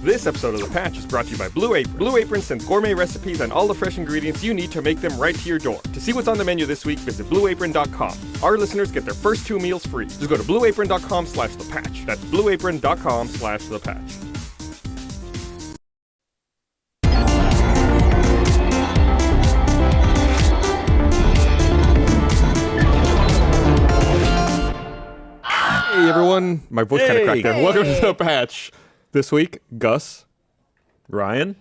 This episode of The Patch is brought to you by Blue Apron. Blue Apron sends gourmet recipes and all the fresh ingredients you need to make them right to your door. To see what's on the menu this week, visit blueapron.com. Our listeners get their first 2 meals free. Just go to blueapron.com/thepatch. That's blueapron.com/thepatch. Hey everyone, my voice kind of cracked there. Welcome to The Patch. This week, Gus, Ryan,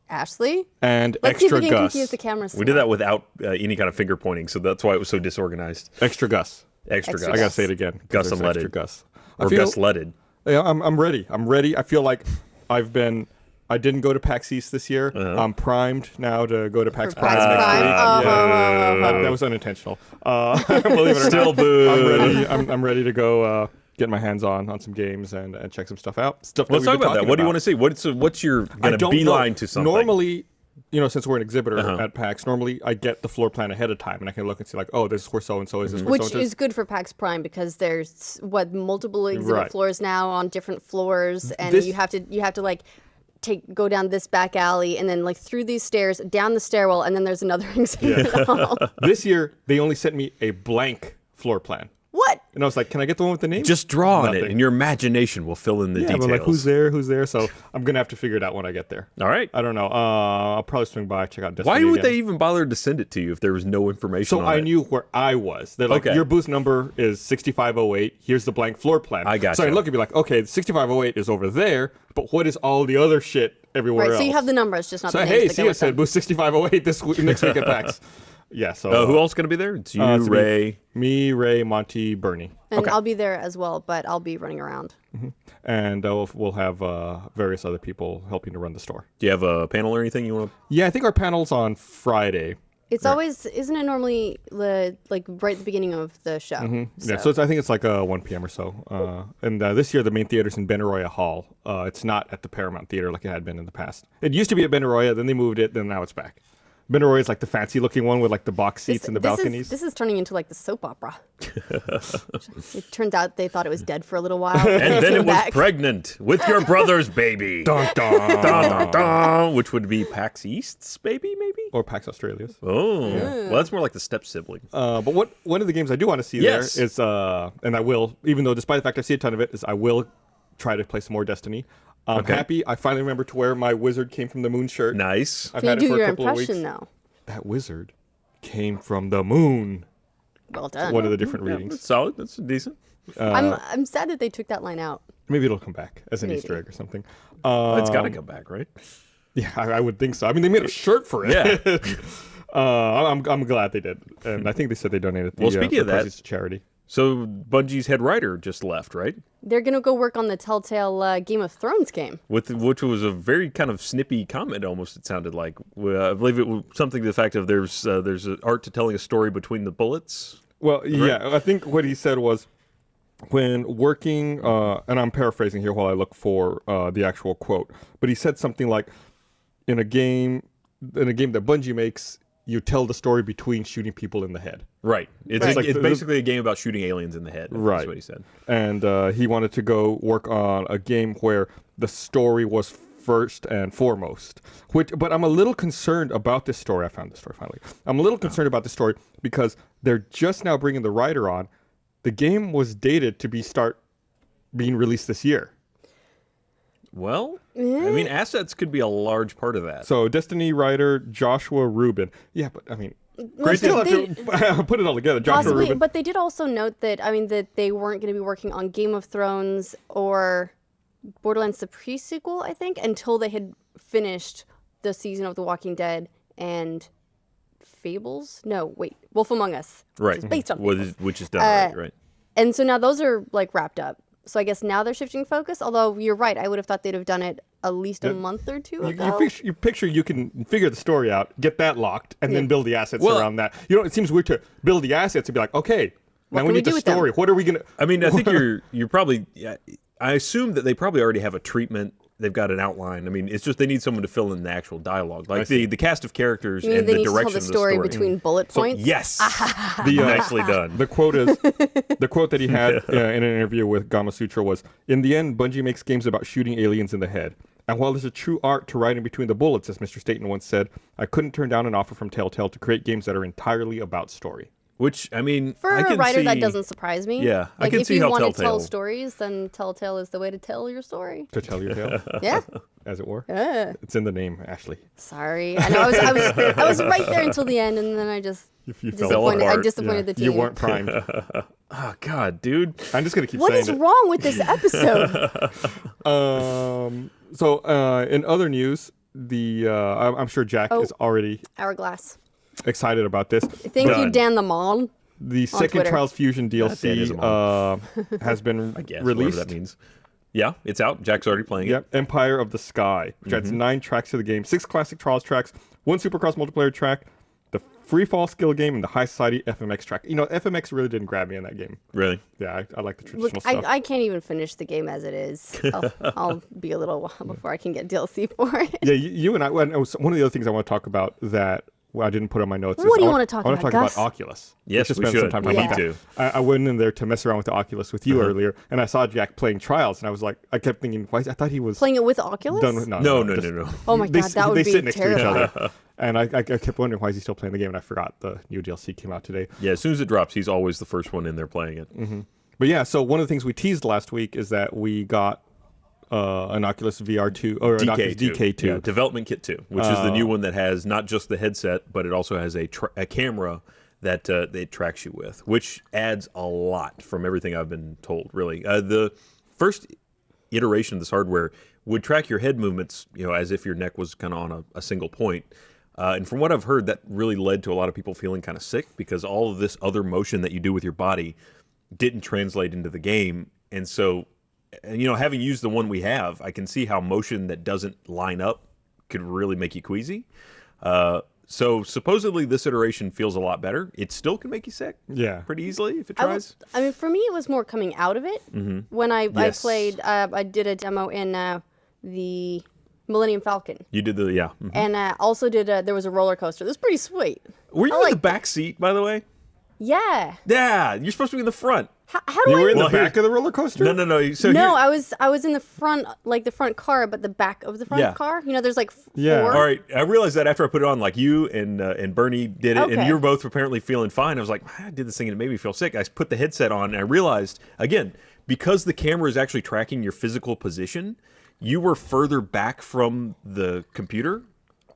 Ashley, and Let's Extra see if we can Gus. confuse the cameras. We did that without any kind of finger pointing, so that's why it was so disorganized. Extra Gus. Extra Extra Gus. I gotta say it again. Gus There's unleaded. Extra Gus. Or Gus leaded. Yeah, I'm ready. I'm ready. I feel like I didn't go to PAX East this year. I'm primed now to go to PAX Prime next week. That was unintentional. Believe it or Still not. boo. I'm ready to go get my hands on some games and check some stuff out. Let's talk about that. What do you want to see? What's your kind of beeline to something? Normally, since we're an exhibitor at PAX, normally I get the floor plan ahead of time and I can look and see like, oh, this is where so-and-so is, this is where Which so-and-so is. is good for PAX Prime because there's multiple exhibit floors now on different floors, and you have to like go down this back alley and then like through these stairs down the stairwell, and then there's another exhibit hall. This year they only sent me a blank floor plan. What? And I was like, can I get the one with the name? Just draw on Nothing. it, and your imagination will fill in the details. But like, who's there? So I'm going to have to figure it out when I get there. All right. I don't know. I'll probably swing by, check out Destiny Why would again. they even bother to send it to you if there was no information So on I it? knew where I was. They're like, Okay. your booth number is 6508. Here's the blank floor plan. I gotcha. So I look and be like, okay, 6508 is over there, but what is all the other shit everywhere else? Right. So you have the numbers, just not So the hey, names. see, it said booth 6508 next week at PAX. Yeah, so... who else going to be there? It's you, it's Ray. Me, Ray, Monty, Bernie. And I'll be there as well, but I'll be running around. And we'll have various other people helping to run the store. Do you have a panel or anything you want to... Yeah, I think our panel's on Friday. It's always, isn't it normally like right at the beginning of the show? Yeah, so I think it's like 1 p.m. or so. And this year the main theater's in Benaroya Hall. It's not at the Paramount Theater like it had been in the past. It used to be at Benaroya, then they moved it, then now it's back. Benaroya is like the fancy-looking one with like the box seats and the balconies. This is turning into like the soap opera. It turns out they thought it was dead for a little while. And then it was back. pregnant with your brother's baby. Dun, dun. Dun, dun, dun, which would be PAX East's baby, maybe? Or PAX Australia's. Oh, well, that's more like the step-sibling. But one of the games I do want to see Yes. there is, and I will, even though despite the fact I see a ton of it, is I will try to play some more Destiny. I'm happy. I finally remember to wear my Wizard Came from the Moon shirt. Nice. I've Can you had it do for your a couple of weeks. impression though? That wizard came from the moon. Well done. One of the different That's readings. solid. That's decent. I'm sad that they took that line out. Maybe it'll come back as an Maybe. Easter egg or something. It's got to come back, right? Yeah, I would think so. I mean, they made a shirt for it. Yeah. I'm glad they did, and I think they said they donated. Well, speaking of that- proceeds to charity. So Bungie's head writer just left, right? They're gonna go work on the Telltale Game of Thrones game. Which was a very kind of snippy comment, almost. It sounded like I believe it was something to the fact of there's an art to telling a story between the bullets. Well, yeah, I think what he said was when working, and I'm paraphrasing here while I look for the actual quote, but he said something like, in a game that Bungie makes, you tell the story between shooting people in the head. Right. It's Right. like it's basically a game about shooting aliens in the head. Right. That's what he said. And he wanted to go work on a game where the story was first and foremost. But I'm a little concerned about this story. I found this story finally. I'm a little concerned about this story because they're just now bringing the writer on. The game was dated to start being released this year. Well, I mean, assets could be a large part of that. So Destiny writer Joshua Rubin. Yeah, but I mean, Well, still have they- to put it all together. Joshua Possibly, Rubin. but they did also note that that they weren't going to be working on Game of Thrones or Borderlands the pre-sequel, I think, until they had finished the season of The Walking Dead and Fables. No, wait, Wolf Among Us, Right. which is based on What Fables. is- which is done right, right. And so now those are like wrapped up. So I guess now they're shifting focus. Although you're right, I would have thought they'd have done it at least a month or two ago. You picture you can figure the story out, get that locked, and then build the assets Well- around that. It seems weird to build the assets and be like, okay, now can we we need do the with them? story. What are we gonna? I mean, I think you're probably. Yeah, I assume that they probably already have a treatment. They've got an outline. I mean, it's just they need someone to fill in the actual dialogue, like the cast of characters You mean and they the need to tell direction the of the story story. between bullet points? Yes, The, nicely done. The quote is the quote that he had in an interview with Gamasutra was, "In the end, Bungie makes games about shooting aliens in the head. And while there's a true art to writing between the bullets, as Mr. Staten once said, I couldn't turn down an offer from Telltale to create games that are entirely about story. Which, I mean, For I a can writer, see, that doesn't surprise me. Yeah, I like, can if see you how want to Telltale... tell stories, then Telltale is the way to tell your story. To tell your tale, Yeah. as it were. Yeah. It's in the name, Ashley. Sorry. I know I was right there until the end, and then I just If you disappointed. I apart. disappointed the team. You weren't primed. Oh, God, dude. I'm just going to keep What saying is it. wrong with this episode? In other news, I'm sure Jack is already Hourglass. excited about this. Thank you, Done. Dan the Mall. The second Twitter. Trials Fusion Dan is a DLC has been I guess, released. whatever that means. Yeah, it's out. Jack's already playing it. Yep, Empire of the Sky, which adds 9 tracks to the game, 6 classic Trials tracks, 1 Supercross multiplayer track, the free fall skill game, and the High Society FMX track. You know, FMX really didn't grab me in that game. Really? Yeah, I like the traditional Look, stuff. I can't even finish the game as it is. I'll be a little while before I can get DLC for it. Yeah, you and I. One of the other things I want to talk about that I didn't put on my notes. What is do you I wanna talk I want to about, talk Gus? about Oculus. Yes, should we spend some should. time We talking need about to. that. I went in there to mess around with the Oculus with you earlier, and I saw Jack playing Trials, and I was like, I kept thinking, why? I thought he was Playing it with Oculus? done with No. Oh my They god, that would they be sit next to each terrifying. other. And I kept wondering why is he still playing the game, and I forgot the new DLC came out today. Yeah, as soon as it drops, he's always the first one in there playing it. But yeah, so one of the things we teased last week is that we got an Oculus VR2 or an Oculus DK2. Yeah, Development Kit 2, which is the new one that has not just the headset, but it also has a camera that it tracks you with, which adds a lot from everything I've been told, really. The first iteration of this hardware would track your head movements, as if your neck was kind of on a single point. And from what I've heard, that really led to a lot of people feeling kind of sick because all of this other motion that you do with your body didn't translate into the game. And so, having used the one we have, I can see how motion that doesn't line up could really make you queasy. So supposedly this iteration feels a lot better. It still can make you sick pretty easily if it tries. I mean, for me, it was more coming out of it. When I Yes. played, I did a demo in the Millennium Falcon. You did the, And also there was a roller coaster. It was pretty sweet. Were you I in the like- back seat, by the way? Yeah. Yeah, you're supposed to be in the front. How do You I... were in the Well, here- back of the roller coaster? No. So No, here- I was in the front, like the front car, but the back of the front Yeah. car. There's like Yeah. four. All right, I realized that after I put it on, like you and Bernie did it, and Okay. you were both apparently feeling fine. I was like, I did this thing and it made me feel sick. I put the headset on, and I realized, again, because the camera is actually tracking your physical position, you were further back from the computer.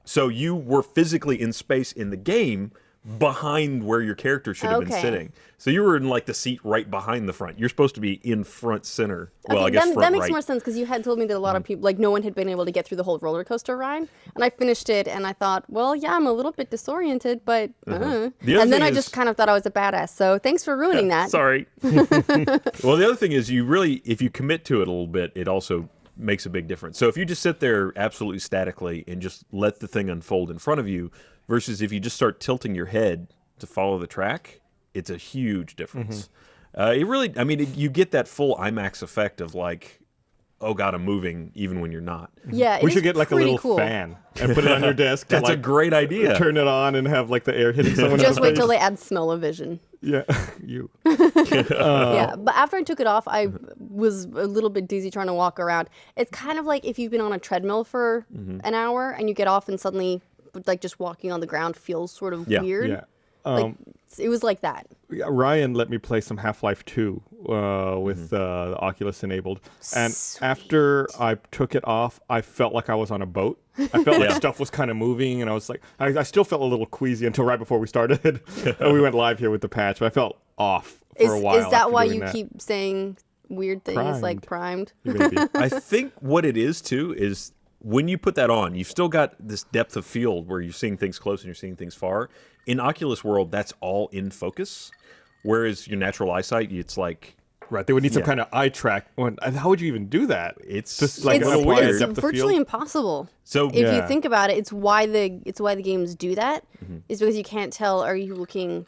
So you were physically in space in the game behind where your character should have been Okay. sitting. So you were in like the seat right behind the front. You're supposed to be in front center. Well, I guess that, front that makes right. more sense because you had told me that a lot of people, like no one had been able to get through the whole roller coaster ride. And I finished it and I thought, well, yeah, I'm a little bit disoriented, but. The other And then thing I is- just kind of thought I was a badass. So thanks for ruining that. Sorry. Well, the other thing is if you commit to it a little bit, it also makes a big difference. So if you just sit there absolutely statically and just let the thing unfold in front of you versus if you just start tilting your head to follow the track, it's a huge difference. It really, you get that full IMAX effect of like, oh God, I'm moving even when you're not. Yeah, We it should is get like a pretty little cool. fan and put it on your desk. That's to, a like, great idea. Turn it on and have like the air hitting someone. Just in the wait face. till they add smell-o-vision. Yeah, you. Yeah, but after I took it off, I was a little bit dizzy trying to walk around. It's kind of like if you've been on a treadmill for an hour and you get off and suddenly, like just walking on the ground feels sort of Yeah, weird. Yeah. Like it was like that. Yeah, Ryan let me play some Half-Life 2 with the Oculus enabled. And after I took it off, I felt like I was on a boat. I felt like stuff was kind of moving, and I was like, I still felt a little queasy until right before we started. And we went live here with the patch, but I felt off for a while. Is that after why doing you that. keep saying weird things like primed? Maybe. I think what it is too is when you put that on, you've still got this depth of field where you're seeing things close and you're seeing things far. In Oculus world, that's all in focus, whereas your natural eyesight, it's like Right, they would need some Yeah. kind of eye track. And how would you even do that? It's just like It's, an acquired it's depth of virtually field. impossible. so If Yeah. you think about it, it's why the games do that. Is because you can't tell, are you looking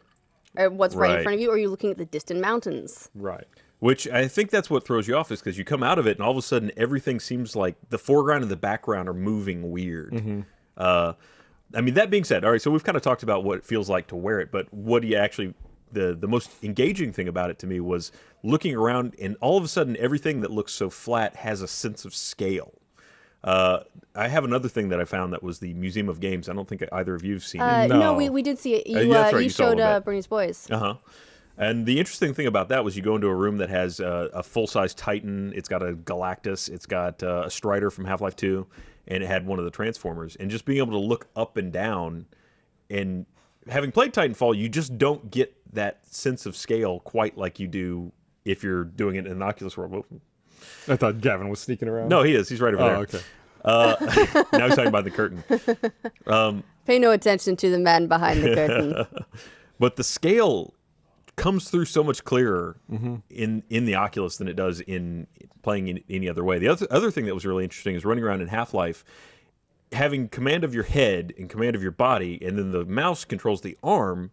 at what's right in Right. front of you, or are you looking at the distant mountains? Right. Which I think that's what throws you off is because you come out of it and all of a sudden everything seems like the foreground and the background are moving weird. That being said, all right, so we've kind of talked about what it feels like to wear it, but what do you actually, the most engaging thing about it to me was looking around and all of a sudden everything that looks so flat has a sense of scale. I have another thing that I found that was the Museum of Games. I don't think either of you've seen it. No, No. we did see it. You, yeah, that's right, you you saw a showed little bit. Bernie's Boys. Uh-huh. And the interesting thing about that was you go into a room that has a full-size Titan. It's got a Galactus. It's got a Strider from Half-Life 2. And it had one of the Transformers. And just being able to look up and down, and having played Titanfall, you just don't get that sense of scale quite like you do if you're doing it in an Oculus world. I thought Gavin was sneaking around. No, he is. He's right over there. Okay. Now he's talking about the curtain. Pay no attention to the man behind the curtain. But the scale comes through so much clearer in the Oculus than it does in playing in any other way. The other thing that was really interesting is running around in Half-Life, having command of your head and command of your body, and then the mouse controls the arm.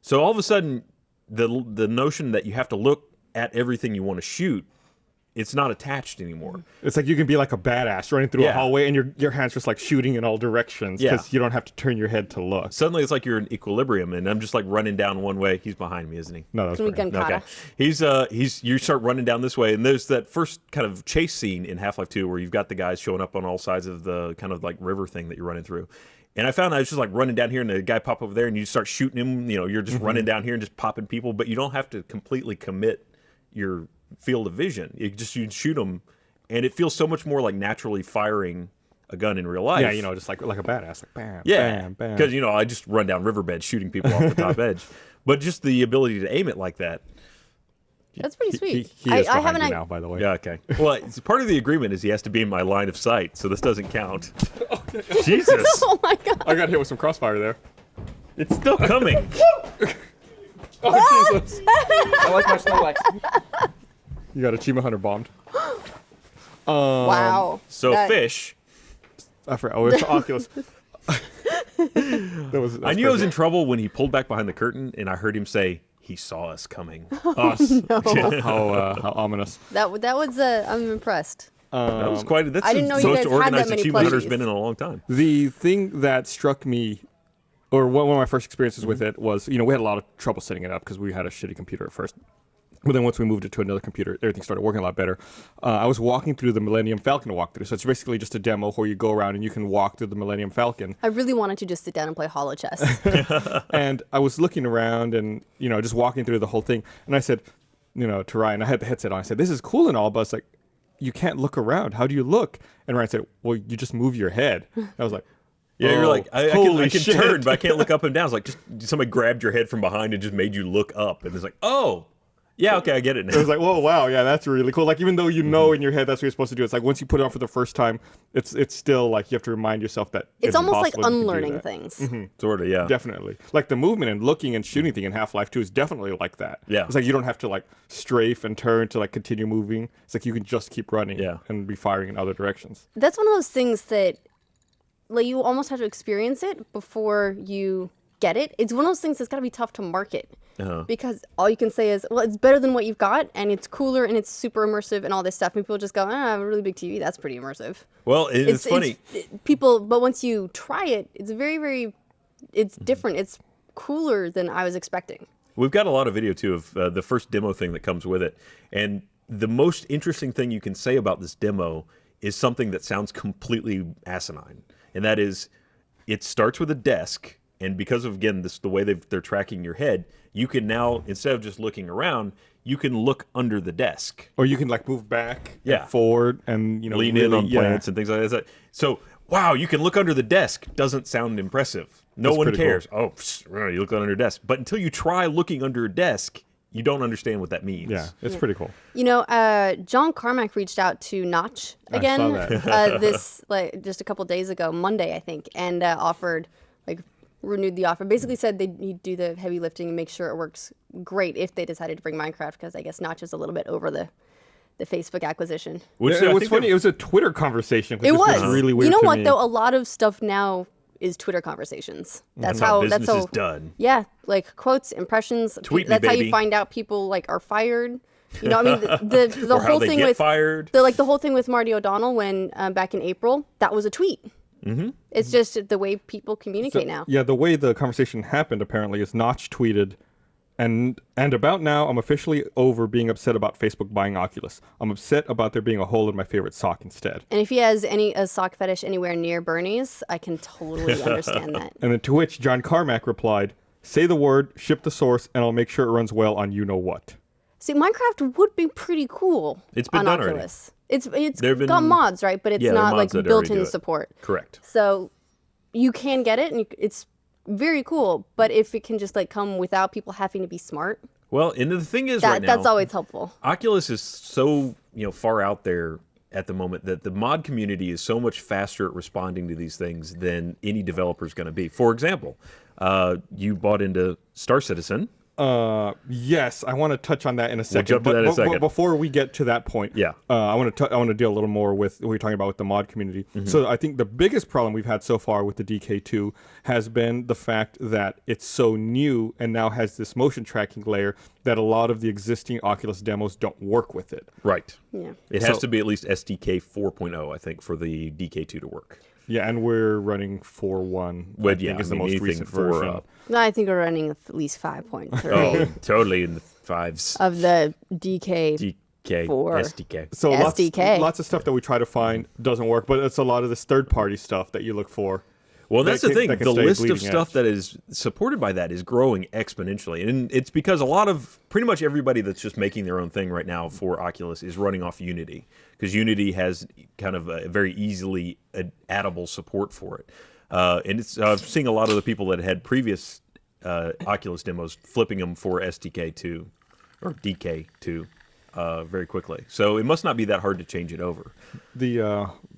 So all of a sudden, the notion that you have to look at everything you want to shoot, it's not attached anymore. It's like you can be like a badass running through a Yeah. hallway and your hand's just like shooting in all directions Yeah. because you don't have to turn your head to look. Suddenly, it's like you're in equilibrium, and I'm just like running down one way. He's behind me, isn't he? No, that's Can we great. gun kata? Okay. You start running down this way, and there's that first kind of chase scene in Half-Life 2 where you've got the guys showing up on all sides of the kind of like river thing that you're running through. And I found I was just like running down here, and the guy pop over there, and you start shooting him. You know, you're just running down here and just popping people, but you don't have to completely commit your field of vision. You shoot them, and it feels so much more like naturally firing a gun in real life. Yeah, you know, just like a badass, like bam, Yeah, bam, bam. because I just run down riverbeds shooting people off the top edge. But just the ability to aim it like that. That's pretty sweet. He is I behind haven't. you now, by the way. Yeah, okay. Well, part of the agreement is he has to be in my line of sight, so this doesn't count. Jesus, Oh my god! I got hit with some crossfire there. it's still coming. Oh, Jesus. I like my Snorlax. You got Achievement Hunter bombed. Wow. So That- fish. I forgot. Oh, it's Oculus. I knew I was in trouble when he pulled back behind the curtain, and I heard him say, "He saw us coming." Us. How ominous. That was. I'm impressed. That was quite. That's I didn't the know you most guys had organized that many achievement hunter's plushies. been in a long time. The thing that struck me, or one of my first experiences with it was, we had a lot of trouble setting it up because we had a shitty computer at first. But then once we moved it to another computer, everything started working a lot better. I was walking through the Millennium Falcon walkthrough. So it's basically just a demo where you go around and you can walk through the Millennium Falcon. I really wanted to just sit down and play holo chess. And I was looking around and, just walking through the whole thing. And I said, to Ryan, I had the headset on. I said, this is cool and all, but it's like, you can't look around. How do you look? And Ryan said, well, you just move your head. I was like, Yeah, you're like, I holy can shit. turn, but I can't look up and down. It's like just somebody grabbed your head from behind and just made you look up, and it's like, oh, yeah, okay, I get it now. It was like, whoa, wow, yeah, that's really cool. Like, even though you know in your head that's what you're supposed to do, it's like once you put it on for the first time, it's still like you have to remind yourself that It's almost like impossible you can do unlearning that. things. Sort of, yeah. Definitely. Like the movement and looking and shooting thing in Half-Life 2 is definitely like that. Yeah. It's like you don't have to like strafe and turn to like continue moving. It's like you can just keep running Yeah. and be firing in other directions. That's one of those things that, like, you almost have to experience it before you get it. It's one of those things that's got to be tough to market. Because all you can say is, well, it's better than what you've got, and it's cooler, and it's super immersive, and all this stuff. And people just go, I have a really big TV. That's pretty immersive. Well, it's funny. But once you try it, it's very, very, it's different. It's cooler than I was expecting. We've got a lot of video, too, of the first demo thing that comes with it. And the most interesting thing you can say about this demo is something that sounds completely asinine. And that is, it starts with a desk. And because of, again, the way they're tracking your head, you can now, instead of just looking around, you can look under the desk. Or you can like move back Yeah. and forward and, Lean in on plants and things like that. So, wow, you can look under the desk. Doesn't sound impressive. No That's one pretty cares. Oh, you look under a desk. But until you try looking under a desk, you don't understand what that means. Yeah, it's pretty cool. John Carmack reached out to Notch again saw that. this just a couple days ago, Monday I think, and offered renewed the offer. Basically said he'd do the heavy lifting and make sure it works great if they decided to bring Minecraft, because I guess Notch is a little bit over the Facebook acquisition. Which It I was think funny. of- It was a Twitter conversation. It was really weird. You know to what me. though? A lot of stuff now is Twitter conversations. That's how how. business That's how. is done. Yeah, like quotes, impressions. Tweet me, that's how baby. you find out people are fired. I mean, the or how whole they thing get with fired. the whole thing with Marty O'Donnell when back in April, that was a tweet. Mm-hmm. It's just the way people communicate now. Yeah, the way the conversation happened apparently is Notch tweeted, And about now, I'm officially over being upset about Facebook buying Oculus. I'm upset about there being a hole in my favorite sock instead. And if he has a sock fetish anywhere near Bernie's, I can totally understand that. And then to which John Carmack replied, say the word, ship the source, and I'll make sure it runs well on you-know-what. See, Minecraft would be pretty cool It's been on done Oculus. It's There've been- got mods, right? But it's Yeah, there are not like mods that already do built-in it. support. Correct. So you can get it, and it's very cool. But if it can just like come without people having to be smart, Well, and the thing is right now, that's always helpful. Oculus is so far out there at the moment that the mod community is so much faster at responding to these things than any developer is going to be. For example, you bought into Star Citizen. Yes, I want to touch on that in a second. jump to that in a second. Before we get to that point, Yeah. I want to deal a little more with what we're talking about with the mod community. Mm-hmm. So I think the biggest problem we've had so far with the DK2 has been the fact that it's so new and now has this motion tracking layer that a lot of the existing Oculus demos don't work with it. Right. Yeah. It has So- to be at least SDK 4.0, I think, for the DK2 to work. Yeah, and we're running 4.1. Well, I think yeah, is I the mean, most anything recent for, version. No, I think we're running at least 5.3 Oh, totally in the fives. of the DK. DK, for- SDK. So SDK. lots of stuff that we try to find doesn't work, but it's a lot of this third-party stuff that you look for. Well, that's the that thing. can The stay list of bleeding stuff edge. that is supported by that is growing exponentially. And it's because pretty much everybody that's just making their own thing right now for Oculus is running off Unity. Because Unity has kind of a very easily addable support for it. And it's seeing a lot of the people that had previous Oculus demos flipping them for SDK2 or DK2 very quickly. So it must not be that hard to change it over.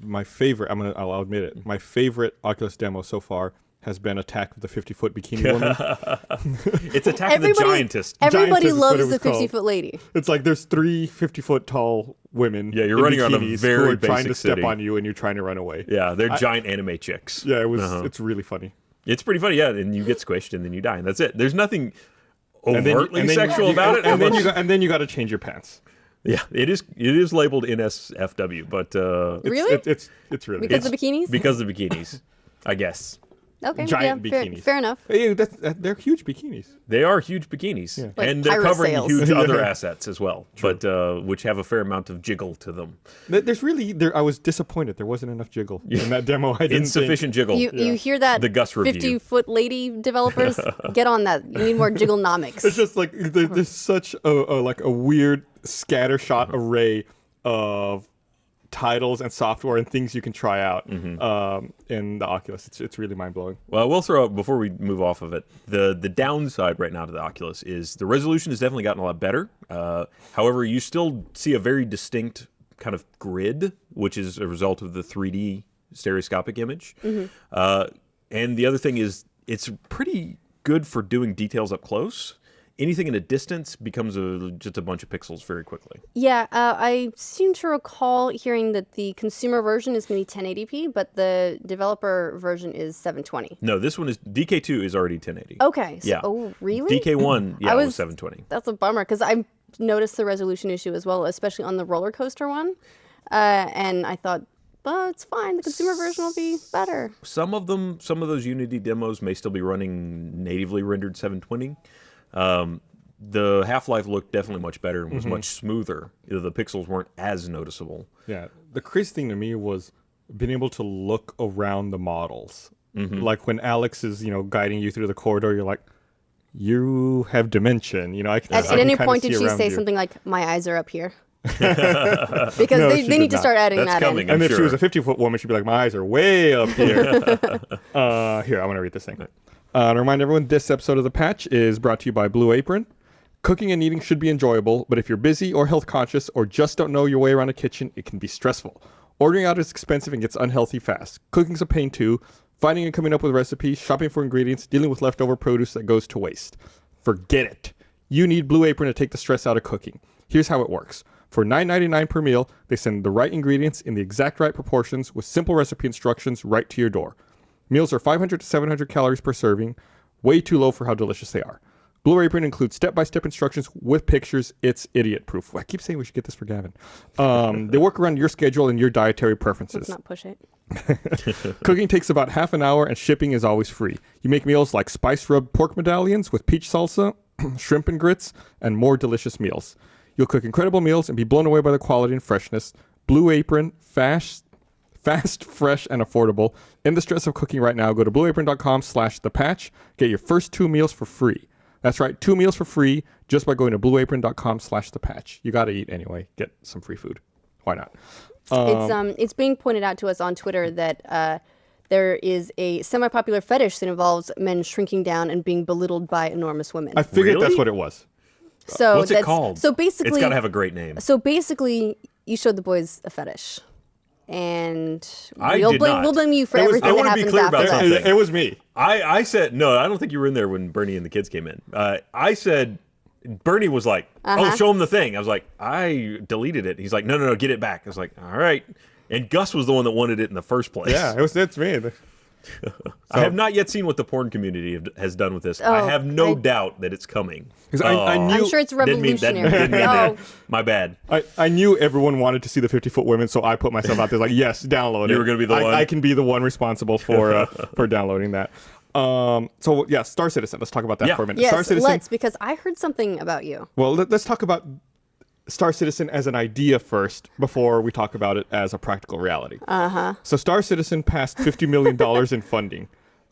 My favorite, I'll admit it, my favorite Oculus demo so far has been Attack of the 50-foot Bikini Woman. It's Attack of the Giantess. Everybody Giantess is what it loves the was called. 50-foot lady. It's like there's 3 50-foot tall women. Yeah, you're in running around a bikinis very who are trying to basic step city. on you and you're trying to run away. Yeah, they're giant anime chicks. Yeah, it's really funny. It's pretty funny, yeah. And you get squished and then you die, and that's it. There's nothing And then- overtly and then sexual you- about it. And then you got to change your pants. yeah, it is labeled NSFW, but Really? It's really Because of bikinis? because of bikinis, I guess. Okay, giant yeah, bikinis. fair enough. Hey, they're huge bikinis. They are huge bikinis, Like and they're pirate covering sails. huge other assets as well, but which have a fair amount of jiggle to them. I was disappointed there wasn't enough jiggle in that demo. I didn't Insufficient jiggle. You hear that? The Gus review. 50-foot lady developers, get on that. You need more jigglenomics. It's just like there's such a weird scattershot array of titles and software and things you can try out in the Oculus. It's really mind blowing. Well, we'll throw out, before we move off of it, the downside right now to the Oculus is the resolution has definitely gotten a lot better. However, you still see a very distinct kind of grid, which is a result of the 3D stereoscopic image. And the other thing is it's pretty good for doing details up close. Anything in a distance becomes just a bunch of pixels very quickly. Yeah, I seem to recall hearing that the consumer version is going to be 1080p, but the developer version is 720. No, this one is DK2 is already 1080. Okay. So, Yeah. Oh, really? DK1, yeah, was 720. That's a bummer because I noticed the resolution issue as well, especially on the roller coaster one. And I thought, well, it's fine. The consumer version will be better. Some of those Unity demos may still be running natively rendered 720. The Half-Life looked definitely much better and was much smoother. The pixels weren't as noticeable. Yeah, the crazy thing to me was being able to look around the models. Like when Alex is guiding you through the corridor, you're like, you have dimension. I can. At any point, did she say something like, "My eyes are up here"? Because No, they she need did to not. start adding That's that coming. in. And I'm if she sure. was a 50-foot woman, she'd be like, my eyes are way up here. Here, I'm going to read this thing. To remind everyone, this episode of The Patch is brought to you by Blue Apron. Cooking and eating should be enjoyable, but if you're busy or health conscious or just don't know your way around a kitchen, it can be stressful. Ordering out is expensive and gets unhealthy fast. Cooking's a pain too. Finding and coming up with recipes, shopping for ingredients, dealing with leftover produce that goes to waste. Forget it. You need Blue Apron to take the stress out of cooking. Here's how it works. For $9.99 per meal, they send the right ingredients in the exact right proportions with simple recipe instructions right to your door. Meals are 500 to 700 calories per serving, way too low for how delicious they are. Blue Apron includes step-by-step instructions with pictures. It's idiot-proof. I keep saying we should get this for Gavin. They work around your schedule and your dietary preferences. Let's not push it. Cooking takes about half an hour and shipping is always free. You make meals like spice-rubbed pork medallions with peach salsa, shrimp and grits, and more delicious meals. You'll cook incredible meals and be blown away by the quality and freshness. Blue Apron, fast, fresh, and affordable. In the stress of cooking right now, go to blueapron.com/thepatch. Get your first 2 meals for free. That's right, 2 meals for free just by going to blueapron.com/thepatch. You got to eat anyway. Get some free food. Why not? It's being pointed out to us on Twitter that there is a semi-popular fetish that involves men shrinking down and being belittled by enormous women. I figured Really? that's what it was. So What's it called? So basically, it's got to have a great name. So basically, you showed the boys a fetish, and I we'll did blame not. we'll blame you for It was- everything I that wanna be happens clear after about that. something. It was me. I said, no, I don't think you were in there when Bernie and the kids came in. I said, Bernie was like, oh, show him the thing. I was like, I deleted it. He's like, no, get it back. I was like, all right. And Gus was the one that wanted it in the first place. Yeah, it's me. I have not yet seen what the porn community has done with this. I have no doubt that it's coming. 'Cause I knew I'm sure it's Didn't mean that. revolutionary. Didn't mean No. that. My bad. I knew everyone wanted to see the 50-foot women, so I put myself out there like, yes, download it. You were gonna be the one? I can be the one responsible for downloading that. So yeah, Star Citizen. Let's talk about that Yeah. for a minute. Yes, Star Citizen. let's, because I heard something about you. Well, let's talk about Star Citizen as an idea first before we talk about it as a practical reality. So Star Citizen passed $50 million in funding,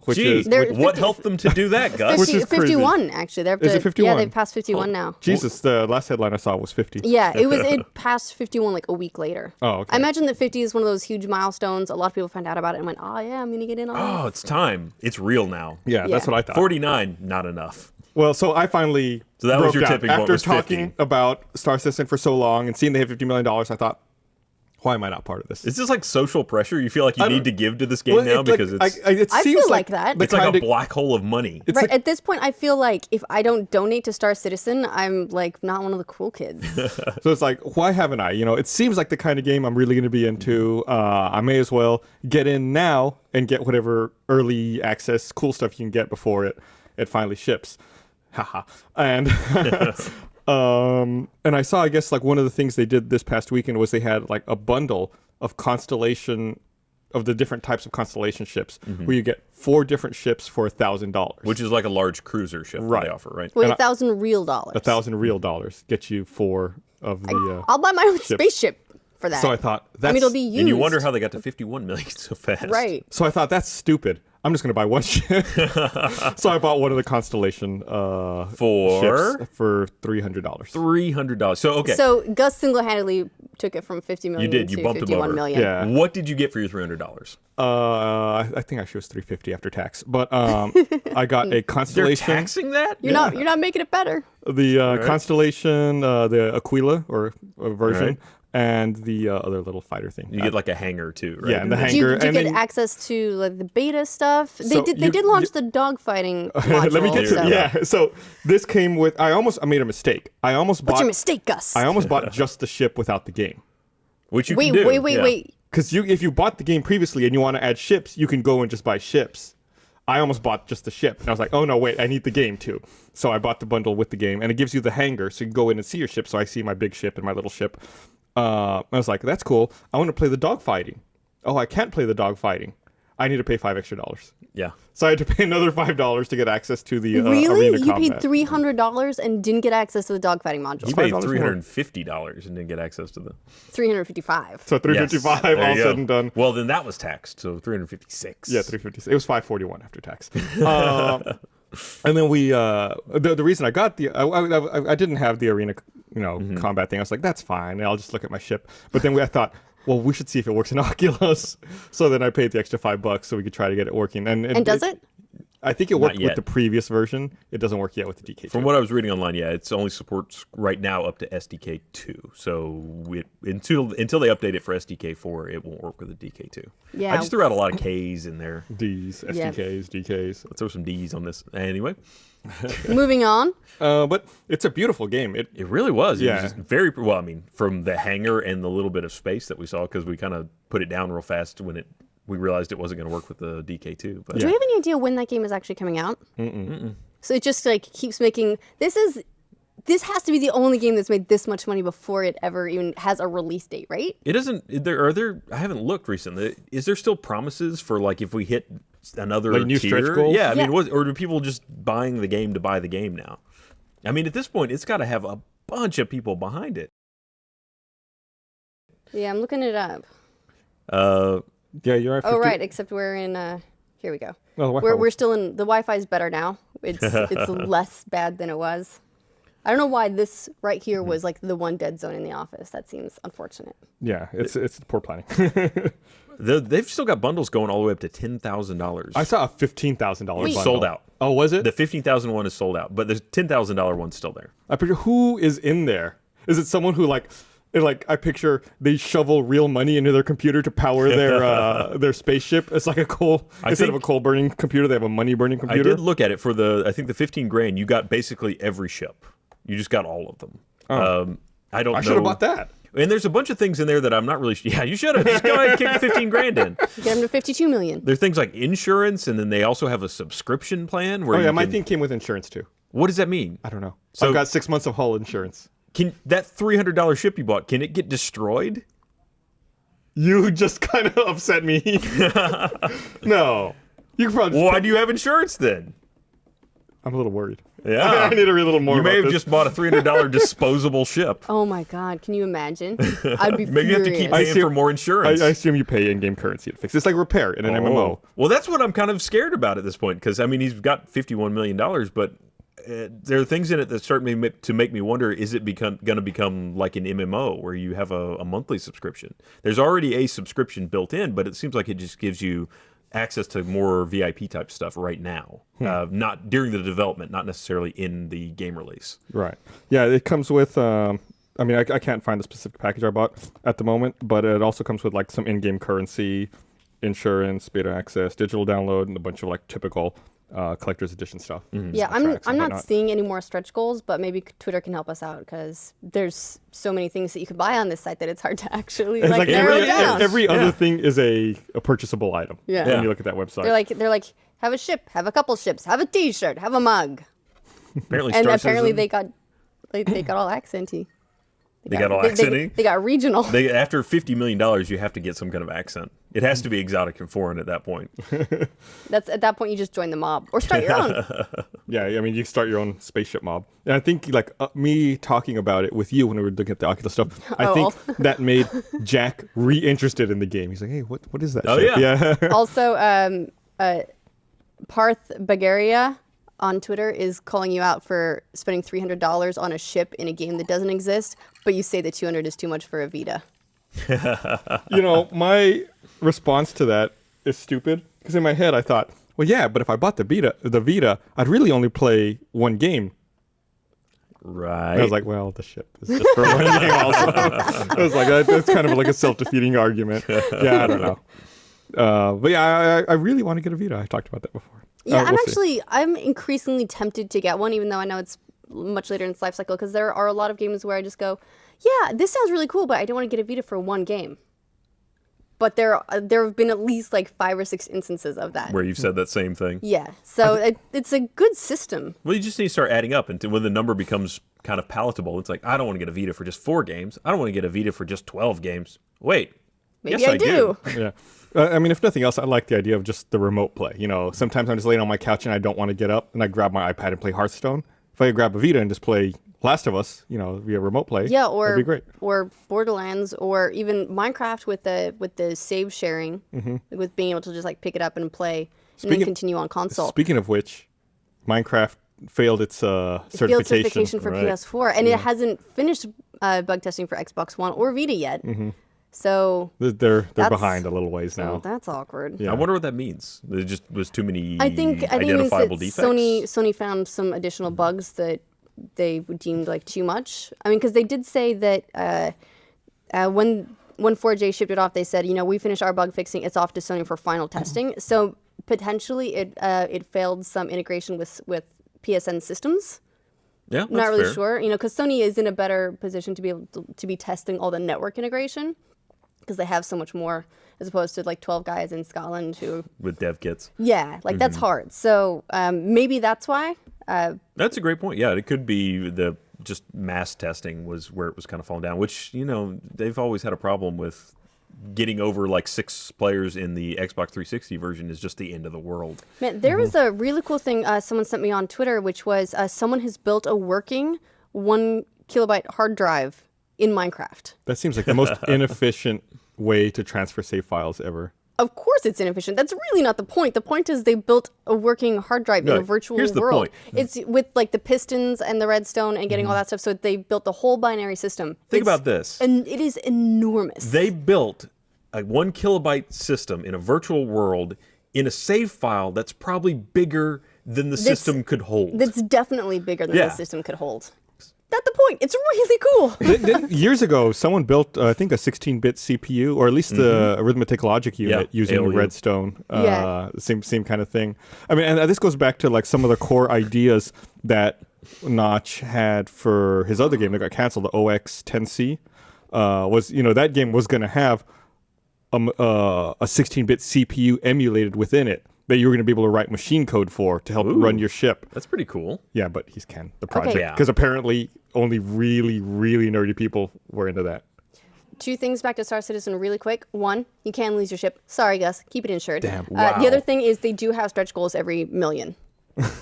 which Gee, is They're- what 50 helped them to do that, Gus? Which is crazy. 51 actually. They're up Is to, it 51? Yeah, they've passed 51 now. Jesus. The last headline I saw was 50. Yeah, it passed 51 like a week later. Oh, okay. I imagine that 50 is one of those huge milestones. A lot of people found out about it and went, oh yeah, I'm gonna get in on Oh, this. it's time. It's real now. Yeah, that's Yeah. what I thought. 49, not enough. Well, so I finally So that was broke your down. tipping point, After was 50. talking about Star Citizen for so long and seeing they had $50 million, I thought, why am I not part of this? Is this like social pressure you feel like you don't- need to give to this game Well, now it's like- because it's it I seems feel like that. the it's like a kinda- black hole of money. It's Right, like, at this point, I feel like if I don't donate to Star Citizen, I'm like not one of the cool kids. so it's like, why haven't I? You know, it seems like the kind of game I'm really going to be into. I may as well get in now and get whatever early access cool stuff you can get before it finally ships. Haha. And and I saw, I guess, like one of the things they did this past weekend was they had like a bundle of constellation of the different types of constellation ships where you get 4 different ships for $1,000. Which is like a large cruiser ship that Right. they offer, right? Wait, And I- $1,000 real dollars. $1,000 real dollars get you 4 of the. I'll buy my own spaceship for that. So I thought that's. I mean, it'll be used. And you wonder how they got to 51 million so fast. Right. So I thought that's stupid. I'm just gonna buy one ship. So I bought one of the Constellation For ships for $300. $300. So okay, So Gus single-handedly took it from 50 million you did. You to bumped him 51 over. million. Yeah. What did you get for your $300? I think actually it was $350 after tax. But I got a They're Constellation, taxing that? You're not making it better. the Constellation, the Aquila or version, Right. and the other little fighter thing. You get like a hangar too, right? Yeah, and the Do you, hangar. do you and get then, access to like the beta stuff? They So did. you- They did launch the dogfighting module. let me get to so. yeah. So this came with. I made a mistake. I almost What's bought. your mistake, Gus? I almost bought just the ship without the game. Which you wait, can do. wait. yeah. Because if you bought the game previously and you want to add ships, you can go and just buy ships. I almost bought just the ship. And I was like, oh, no, wait, I need the game too. So I bought the bundle with the game. And it gives you the hangar so you can go in and see your ship. So I see my big ship and my little ship. I was like, that's cool. I want to play the dogfighting. Oh, I can't play the dogfighting. I need to pay $5 extra. Yeah. So I had to pay another $5 to get access to the Really? arena You combat. paid $300 and didn't get access to the dogfighting module. You paid $5 more. $350 and didn't get access to the. $355. So $355 Yes. There all you said go. and done. Well, then that was taxed, so $356. Yeah, $356. It was $541 after tax. And then we, the reason I got I didn't have the arena, combat thing. I was like, that's fine. I'll just look at my ship. But then I thought, well, we should see if it works in Oculus. So then I paid the extra $5 so we could try to get it working. And And does it? I think it worked yet. with the previous version. It doesn't work yet with the DK2. From what I was reading online, yeah, it's only supports right now up to SDK 2. So until they update it for SDK 4, it won't work with the DK2. Yeah. I just threw out a lot of Ks in there. Ds, Yeah. SDKs, DKs. Let's throw some Ds on this. Anyway, Moving on. But it's a beautiful game. it really was. It Yeah. was just very well. I mean, from the hangar and the little bit of space that we saw, because we kind of put it down real fast when we realized it wasn't going to work with the DK2. But Do we have any idea when that game is actually coming out? So it just like keeps making this has to be the only game that's made this much money before it ever even has a release date, right? it doesn't. Are there? I haven't looked recently. Is there still promises for like if we hit another Like new tier? stretch goals? Yeah, I Yeah. mean, or do people just buying the game to buy the game now? I mean, at this point, it's got to have a bunch of people behind it. Yeah, I'm looking it up. Yeah, you're right. Oh, right. Except we're in. Here we go. Oh, the Wi-Fi We're still in. The Wi-Fi's better now. It's less bad than it was. I don't know why this right here was like the one dead zone in the office. That seems unfortunate. Yeah, it's poor planning. They've still got bundles going all the way up to $10,000. I saw a $15,000 bundle. Sold out. Oh, was it? The $15,000 one is sold out, but the $10,000 one's still there. I picture who is in there. Is it someone who like I picture they shovel real money into their computer to power their spaceship? It's like instead of a coal burning computer, they have a money burning computer. I did look at it for I think the 15 grand. You got basically every ship. You just got all of them. Oh. I don't know. I should have bought that. And there's a bunch of things in there that I'm not really. Yeah, you should have. Just go ahead and kick the 15 grand in. Get them to 52 million. There's things like insurance, and then they also have a subscription plan where. Oh yeah, my thing came with insurance too. What does that mean? I don't know. So I've got 6 months of hull insurance. Can that $300 ship you bought? Can it get destroyed? You just kind of upset me. No, you can probably. Why do you have insurance then? I'm a little worried. Yeah, I need to read a little more. You about may have this. just bought a $300 disposable ship. Oh my God! Can you imagine? I'd be Maybe you have to keep paying for more insurance. I assume you pay in-game currency to fix. It's like repair in an MMO. Well, that's what I'm kind of scared about at this point, because I mean he's got $51 million, but there are things in it that start to make me wonder: is it going to become like an MMO where you have a monthly subscription? There's already a subscription built in, but it seems like it just gives you access to more VIP type stuff right now, not during the development, not necessarily in the game release. Right. Yeah, it comes with. I mean, I can't find the specific package I bought at the moment, but it also comes with like some in-game currency, insurance, beta access, digital download, and a bunch of like typical collector's edition stuff. Yeah, I'm not seeing any more stretch goals, but maybe Twitter can help us out because there's so many things that you can buy on this site that it's hard to actually It's like narrow down. every other thing is a purchasable item. Yeah. When you look at that website. They're like, have a ship, have a couple ships, have a T-shirt, have a mug, Apparently, and Star apparently Citizen- they got all accenty. They got all accenty? They got regional. After $50 million, you have to get some kind of accent. It has to be exotic and foreign at that point. That's at that point you just join the mob or start your own. Yeah, I mean, you start your own spaceship mob. And I think, like, me talking about it with you when we were looking at the Oculus stuff, I think that made Jack re-interested in the game. He's like, hey, what is that ship? Yeah. Also, Parth Bagaria on Twitter is calling you out for spending $300 on a ship in a game that doesn't exist, but you say that $200 is too much for a Vita. You know, my response to that is stupid because in my head I thought, well, yeah, but if I bought the Vita, I'd really only play one game. Right. And I was like, well, the ship is just for one game also. I was like, that's kind of like a self-defeating argument. Yeah, I don't know. But yeah, I really want to get a Vita. I talked about that before. Yeah, I'm increasingly tempted to get one, even though I know it's much later in its life cycle, because there are a lot of games where I just go, yeah, this sounds really cool, but I don't want to get a Vita for one game. But there have been at least like 5 or 6 instances of that. Where you've said that same thing. Yeah, so it's a good system. Well, you just need to start adding up, and when the number becomes kind of palatable, it's like, I don't want to get a Vita for just 4 games. I don't want to get a Vita for just 12 games. Wait. Maybe yes, I do. Yeah. I mean, if nothing else, I like the idea of just the remote play. You know, sometimes I'm just laying on my couch and I don't want to get up, and I grab my iPad and play Hearthstone. If I grab a Vita and just play Last of Us, you know, via remote play, Yeah, that'd be great. or Borderlands, or even Minecraft with the save sharing, with being able to just like pick it up and play, and then continue on console. Speaking of which, Minecraft failed its certification. Field certification for PS4, and it hasn't finished bug testing for Xbox One or Vita yet. So They're behind a little ways now. oh, that's awkward. Yeah. I wonder what that means. There just was too many I think it means identifiable that defects. Sony found some additional bugs that they deemed like too much. I mean, because they did say that when 4J shipped it off, they said, you know, we finished our bug fixing. It's off to Sony for final testing. So potentially it failed some integration with PSN systems. Yeah, that's Not really fair. sure, you know, because Sony is in a better position to be able to be testing all the network integration because they have so much more as opposed to like 12 guys in Scotland who. With dev kits. Yeah, like that's hard. So maybe that's why. That's a great point. Yeah, it could be just mass testing was where it was kind of falling down, which, you know, they've always had a problem with getting over like 6 players in the Xbox 360 version is just the end of the world. Man, there was a really cool thing someone sent me on Twitter, which was someone has built a working 1 kilobyte hard drive in Minecraft. That seems like the most inefficient way to transfer save files ever. Of course it's inefficient. That's really not the point. The point is they built a working hard drive in a virtual here's the world. point. It's with like the pistons and the redstone and getting all that stuff. So they built the whole binary system. Think about this. And it is enormous. They built a 1 kilobyte system in a virtual world in a save file that's probably bigger than the system could hold. That's definitely bigger than Yeah. the system could hold. That's the point. It's really cool. Years ago, someone built, I think, a 16-bit CPU, or at least the arithmetic logic unit using ALU. redstone. Yeah. Same kind of thing. I mean, and this goes back to like some of the core ideas that Notch had for his other game that got canceled, the OX10C. Was, you know, that game was going to have a 16-bit CPU emulated within it that you were going to be able to write machine code for to help run your ship. That's pretty cool. Yeah, but he's canned the project Okay. Yeah. because apparently only really, really nerdy people were into that. 2 things back to Star Citizen really quick. 1, you can lose your ship. Sorry, Gus. Keep it insured. Damn. The other thing is they do have stretch goals every million.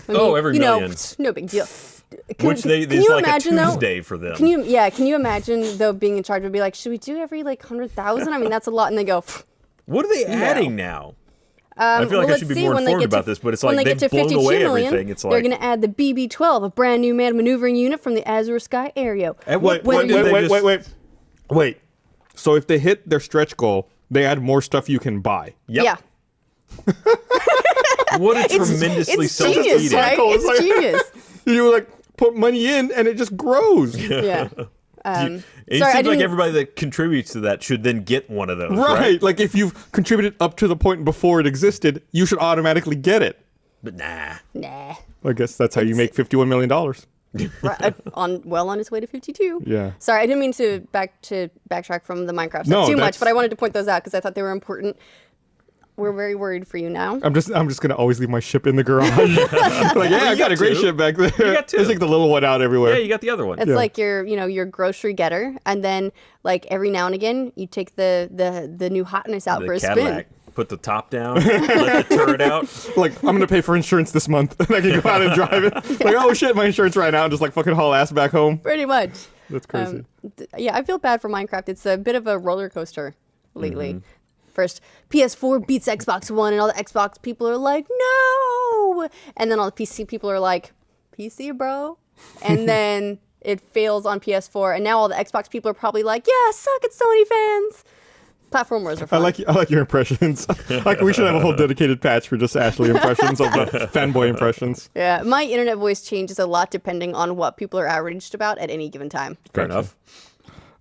Every you million. know, no big deal. Which can there's you like a imagine, though? Tuesday for them. Can you imagine though being in charge would be like, should we do every like 100,000? I mean, that's a lot. And they go, What are they adding now? I feel like I should be more informed about this, but it's like when they they've get to blown 52 away million, everything. It's they're like going to add the BB-12, a brand new manned maneuvering unit from the Azure Sky area. At what When point you- did they just- Wait. So if they hit their stretch goal, they add more stuff you can buy. Yep. Yeah. What a tremendously It's genius, self-defeating. right? It's like- It's genius. You like put money in and it just grows. Yeah. It Sorry, I seems like didn't- everybody that contributes to that should then get one of those, Right. right? Like if you've contributed up to the point before it existed, you should automatically get it. But nah. Nah. I guess that's how you make $51 million. Right, on his way to 52. Yeah. Sorry, I didn't mean to backtrack from the Minecraft stuff No, too much, that's- but I wanted to point those out because I thought they were important. We're very worried for you now. I'm just gonna always leave my ship in the garage. Like, yeah, I got a great two. ship back there. You got two. There's like the little one out everywhere. Yeah, you got the other one. It's like your grocery getter, and then like every now and again you take the new hotness out for The a Cadillac. spin. Put the top down, let the turret out. Like, I'm gonna pay for insurance this month, and I can go out and drive it. Like, oh shit, my insurance ran out, and just like fucking haul ass back home. Pretty much. That's crazy. Yeah, I feel bad for Minecraft. It's a bit of a roller coaster lately. First, PS4 beats Xbox One, and all the Xbox people are like, no! And then all the PC people are like, PC, bro? And then it fails on PS4, and now all the Xbox people are probably like, yeah, suck it, Sony fans! Platform wars are I fun. like your impressions. Like, we should have a whole dedicated patch for just Ashley impressions of the fanboy impressions. Yeah, my internet voice changes a lot depending on what people are outraged about at any given time. Fair enough.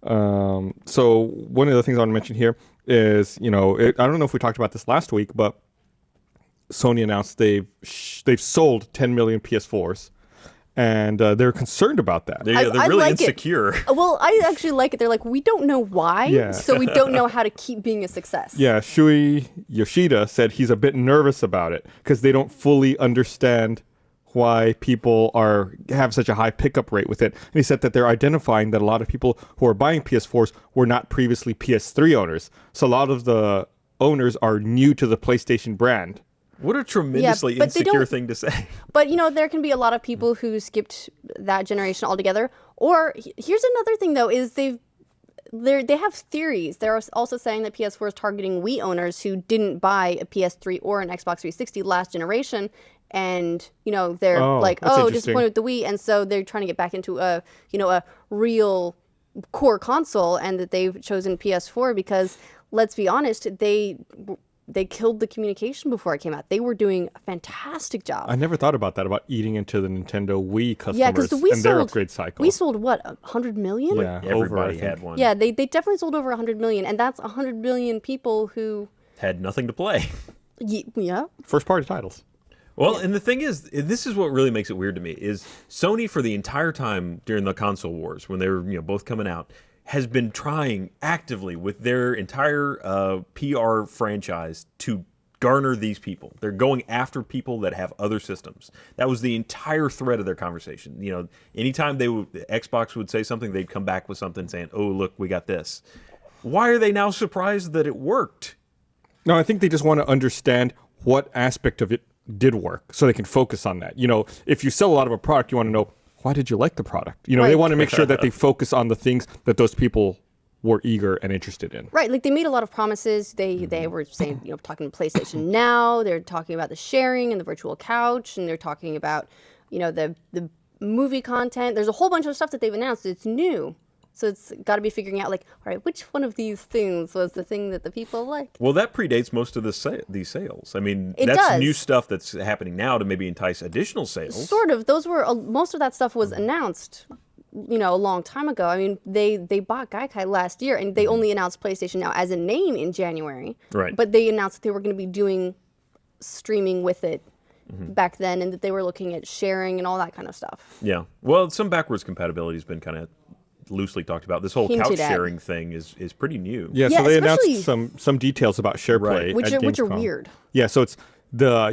So one of the things I want to mention here is, you know, I don't know if we talked about this last week, but Sony announced they've sold 10 million PS4s, and they're concerned about that. They're I really like it. insecure. Well, I actually like it. They're like, we don't know why, Yeah. so we don't know how to keep being a success. Yeah, Shui Yoshida said he's a bit nervous about it because they don't fully understand why people have such a high pickup rate with it. And he said that they're identifying that a lot of people who are buying PS4s were not previously PS3 owners. So a lot of the owners are new to the PlayStation brand. What a tremendously but they insecure don't- thing to say. But, you know, there can be a lot of people who skipped that generation altogether. Or here's another thing, though, is they have theories. They're also saying that PS4 is targeting Wii owners who didn't buy a PS3 or an Xbox 360 last generation. And, you know, they're like, that's oh, interesting. disappointed with the Wii. And so they're trying to get back into a real core console, and that they've chosen PS4 because, let's be honest, they killed the communication before it came out. They were doing a fantastic job. I never thought about that, about eating into the Nintendo Wii customers Yeah, because the Wii and their sold upgrade cycle. We sold what, 100 million? Yeah, over, I Everybody think. had one. Yeah, they definitely sold over 100 million, and that's 100 million people who, Had nothing to play. yeah, First party titles. Well, and the thing is, this is what really makes it weird to me, is Sony for the entire time during the console wars, when they were both coming out, has been trying actively with their entire PR franchise to garner these people. They're going after people that have other systems. That was the entire thread of their conversation. You know, anytime Xbox would say something, they'd come back with something saying, "Oh, look, we got this." why are they now surprised that it worked? No, I think they just want to understand what aspect of it did work so they can focus on that. You know, if you sell a lot of a product, you want to know, why did you like the product? You know, they want to make sure that they focus on the things that those people were eager and interested in. Right, like they made a lot of promises. They were saying, you know, talking to PlayStation Now. They're talking about the sharing and the virtual couch, and they're talking about, you know, the movie content. There's a whole bunch of stuff that they've announced. It's new. So it's got to be figuring out, like, all right, which one of these things was the thing that the people like? Well, that predates most of these sales. I mean, It that's does. new stuff that's happening now to maybe entice additional sales. Sort of. Those were most of that stuff was announced, you know, a long time ago. I mean, they bought Gaikai last year, and they only announced PlayStation Now as a name in January. Right. But they announced that they were going to be doing streaming with it back then, and that they were looking at sharing and all that kind of stuff. Yeah. Well, some backwards compatibility has been kind of loosely talked about. This whole Hinted couch at. sharing thing is pretty new. Yeah, Yeah, so they especially- announced some details about SharePlay, Right. at Which are Gamescom. weird. Yeah, so it's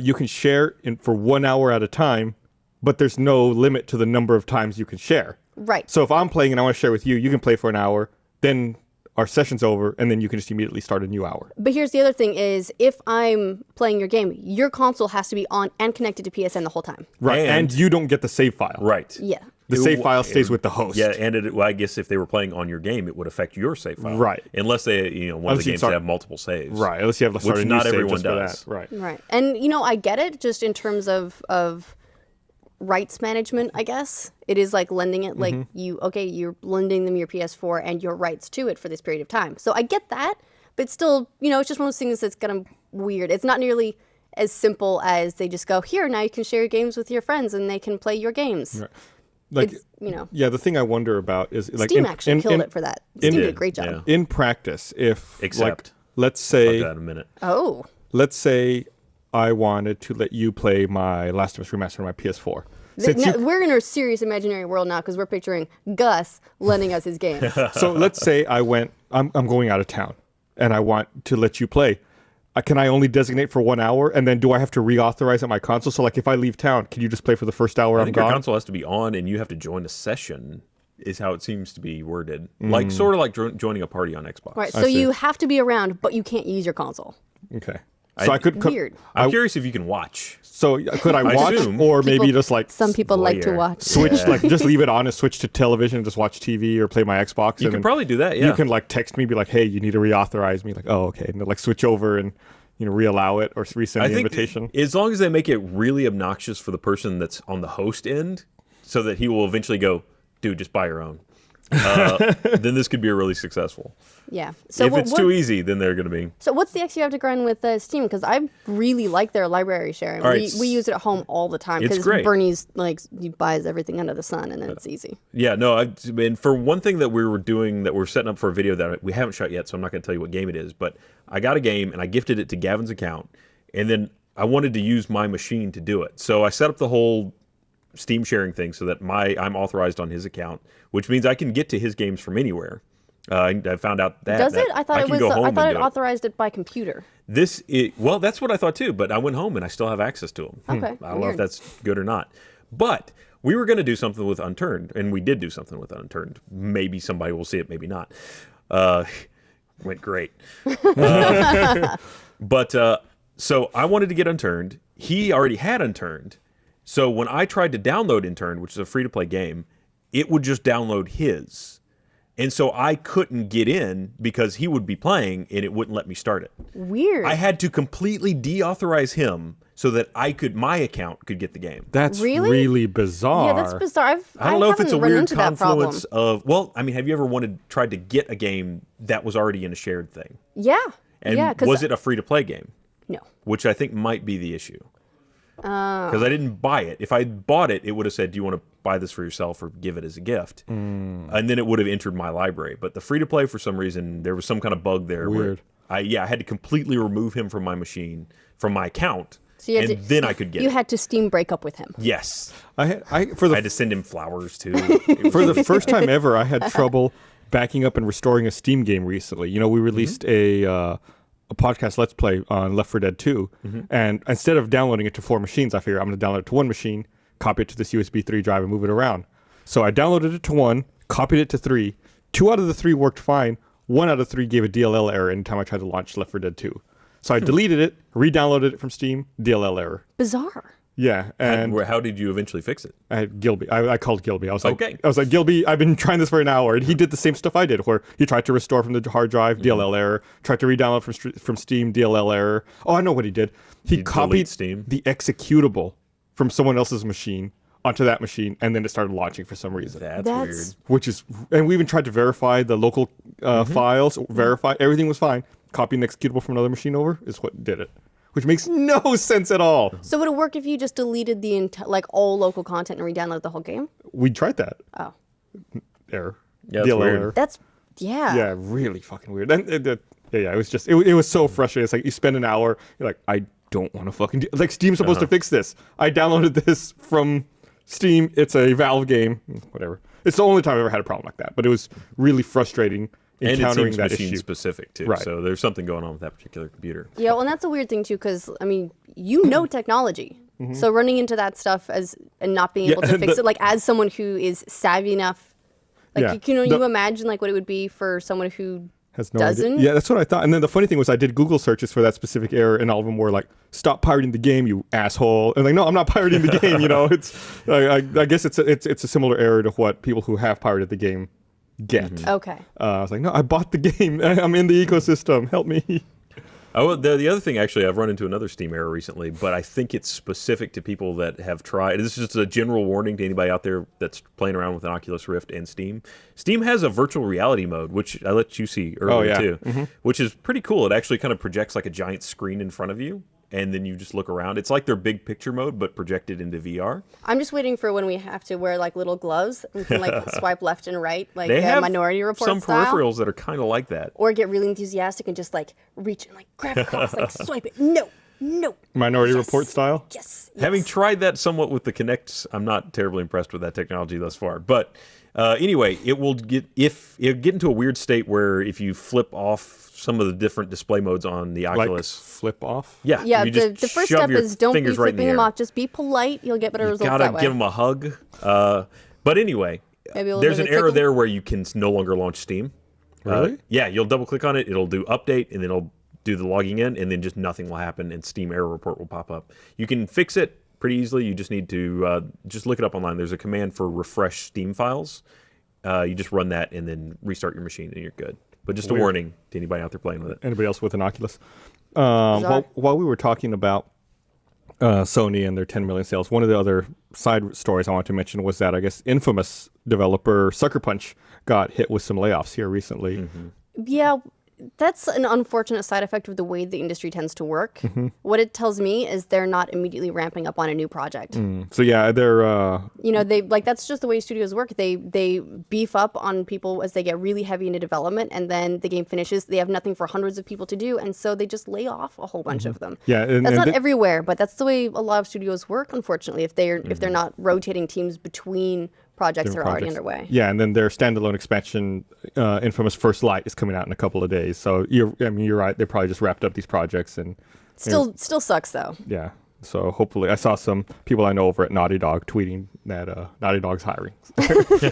you can share for 1 hour at a time, but there's no limit to the number of times you can share. Right. So if I'm playing and I want to share with you, you can play for an hour, then our session's over, and then you can just immediately start a new hour. But here's the other thing is, if I'm playing your game, your console has to be on and connected to PSN the whole time. Right, and you don't get the save file. Right. Yeah. The save file stays with the host. Yeah, and well, I guess if they were playing on your game, it would affect your save file. Right. Unless they, you know, one of the Unless you games start- have multiple saves. Right, unless you have to start Which a new not save everyone just for does. that. Right. Right. And, you know, I get it just in terms of rights management, I guess. It is like lending it, like you're lending them your PS4 and your rights to it for this period of time. So I get that, but still, you know, it's just one of those things that's kind of weird. It's not nearly as simple as they just go, here, now you can share your games with your friends and they can play your games. Right. Like, It's, you know, yeah, the thing I wonder about is like Steam actually killed it for that. Steam did a great job. yeah. in practice, if like Except- let's Talk say about that in a minute. Oh. let's say I wanted to let you play my Last of Us Remastered on my PS4. We're in a serious imaginary world now because we're picturing Gus lending us his games. So let's say I'm going out of town and I want to let you play. Can I only designate for 1 hour? And then do I have to reauthorize at my console? So like if I leave town, can you just play for the first hour I I'm think your gone? console has to be on and you have to join a session, is how it seems to be worded. Like sort of like joining a party on Xbox. Right. So see. you have to be around, but you can't use your console. Okay. So I could Weird. I'm curious if you can watch. So could I watch assume. or maybe People- just like Some people like to voyeur. watch. switch like just leave it on and switch to television and just watch TV or play my Xbox. You and can then probably do that, yeah. You can like text me, be like, "Hey, you need to reauthorize me." Like, "Oh, okay," and then like switch over and reallow it or resend I the think invitation. as long as they make it really obnoxious for the person that's on the host end, so that he will eventually go, dude, just buy your own. Then this could be really successful. Yeah. So If it's too easy, then they're going to be. So what's the X you have to grind with Steam? Because I really like their library sharing. All right, We use it at home all the time it's because great. Bernie's like he buys everything under the sun and then it's easy. Yeah, no, and for one thing that we were doing that we're setting up for a video that we haven't shot yet, so I'm not going to tell you what game it is, but I got a game and I gifted it to Gavin's account, and then I wanted to use my machine to do it. So I set up the whole Steam sharing thing so that I'm authorized on his account, which means I can get to his games from anywhere. I found out that. Does that it? I thought it can was. go home I and thought it do authorized it by computer. Well, that's what I thought too, but I went home and I still have access to them. Okay, I don't know if weird. that's good or not. But we were going to do something with Unturned, and we did do something with Unturned. Maybe somebody will see it, maybe not. Went great. So I wanted to get Unturned. He already had Unturned. So when I tried to download Unturned, which is a free-to-play game, it would just download his. And so I couldn't get in because he would be playing and it wouldn't let me start it. Weird. I had to completely deauthorize him so that my account could get the game. That's Really? really bizarre. yeah, that's bizarre. I don't know if it's a haven't run weird into that problem. confluence of, well, I mean, have you ever tried to get a game that was already in a shared thing? Yeah. And yeah. was it a free-to-play game? No. Which I think might be the issue. Because I didn't buy it. If I bought it, it would have said, do you want to buy this for yourself or give it as a gift? And then it would have entered my library. But the free-to-play, for some reason, there was some kind of bug there. Weird. Where I had to completely remove him from my machine, from my account, So you had and to- then I could get You it. had to Steam break up with him. Yes. I had I had to send him flowers, too. for the first time ever, I had trouble backing up and restoring a Steam game recently. You know, we released a podcast Let's Play on Left 4 Dead 2, and instead of downloading it to 4 machines, I figured I'm going to download it to one machine, copy it to this USB 3 drive, and move it around. So I downloaded it to 1, copied it to 3. 2 out of the 3 worked fine. 1 out of 3 gave a DLL error anytime I tried to launch Left 4 Dead 2. So I deleted it, re-downloaded it from Steam, DLL error. Bizarre. Yeah, and How did you eventually fix it? I had Gilby. I called Gilby. I was like, Okay. Gilby, I've been trying this for an hour, and he did the same stuff I did, where he tried to restore from the hard drive, DLL error, tried to re-download from Steam, DLL error. Oh, I know what he did. He copied Steam? the executable from someone else's machine onto that machine, and then it started launching for some reason. That's weird. Which is, and we even tried to verify the local files, verify everything was fine. Copying the executable from another machine over is what did it, which makes no sense at all. So would it work if you just deleted the all local content and re-downloaded the whole game? We tried that. Oh, Error. Yeah, that's DLL weird. error. that's yeah. Yeah, really fucking weird. And it was just, it was so frustrating. It's like you spend an hour, you're like, I don't want to fucking like Steam's supposed to fix this. I downloaded this from Steam. It's a Valve game. Whatever. It's the only time I've ever had a problem like that. But it was really frustrating And it encountering seems that machine issue. specific too. Right. So there's something going on with that particular computer. Yeah, well, and that's a weird thing too, because I mean, technology. So running into that stuff and not being able to fix it, like as someone who is savvy enough, like Yeah, you imagine like what it would be for someone who Has no doesn't. idea. Yeah, that's what I thought. And then the funny thing was I did Google searches for that specific error, and all of them were like, "Stop pirating the game, you asshole!" And like, no, I'm not pirating the game. You know, it's I guess it's a similar error to what people who have pirated the game get. Okay. I was like, no, I bought the game. I'm in the ecosystem. Help me. Oh, the other thing, actually, I've run into another Steam error recently, but I think it's specific to people that have tried. This is just a general warning to anybody out there that's playing around with an Oculus Rift and Steam. Steam has a virtual reality mode, which I let you see earlier too, which is pretty cool. It actually kind of projects like a giant screen in front of you, and then you just look around. It's like their big picture mode, but projected into VR. I'm just waiting for when we have to wear like little gloves and can like swipe left and right, like They have Minority Report some style. peripherals that are kind of like that. Or get really enthusiastic and just like reach and like grab across, like swipe it. No. Minority Yes. Report style. Yes. Having tried that somewhat with the Kinect, I'm not terribly impressed with that technology thus far. But anyway, it'll get into a weird state where if you flip off some of the different display modes on the Like Oculus, flip off. Yeah, you just the first shove step your is don't be fingers right in flipping the them air. off. Just be polite. You'll get better You results gotta that way. give them a hug. But anyway, Maybe a little there's bit an of error tickle. there where you can no longer launch Steam. Really? Yeah, you'll double click on it. It'll do update, and then it'll do the logging in, and then just nothing will happen, and Steam error report will pop up. You can fix it pretty easily. You just need to just look it up online. There's a command for refresh Steam files. You just run that and then restart your machine, and you're good. But just a warning to anybody out there playing with it. Anybody else with an Oculus? While we were talking about Sony and their 10 million sales, one of the other side stories I want to mention was that I guess infamous developer Sucker Punch got hit with some layoffs here recently. Yeah, that's an unfortunate side effect of the way the industry tends to work. What it tells me is they're not immediately ramping up on a new project. So yeah, they're They like that's just the way studios work. They beef up on people as they get really heavy into development, and then the game finishes. They have nothing for hundreds of people to do, and so they just lay off a whole bunch of them. Yeah, and that's not th- everywhere, but that's the way a lot of studios work. Unfortunately, if they're not rotating teams between projects that are already projects. underway. Yeah, and then their standalone expansion, Infamous First Light, is coming out in a couple of days. So you're right. They probably just wrapped up these projects and Still sucks though. yeah. So hopefully, I saw some people I know over at Naughty Dog tweeting that Naughty Dog's hiring.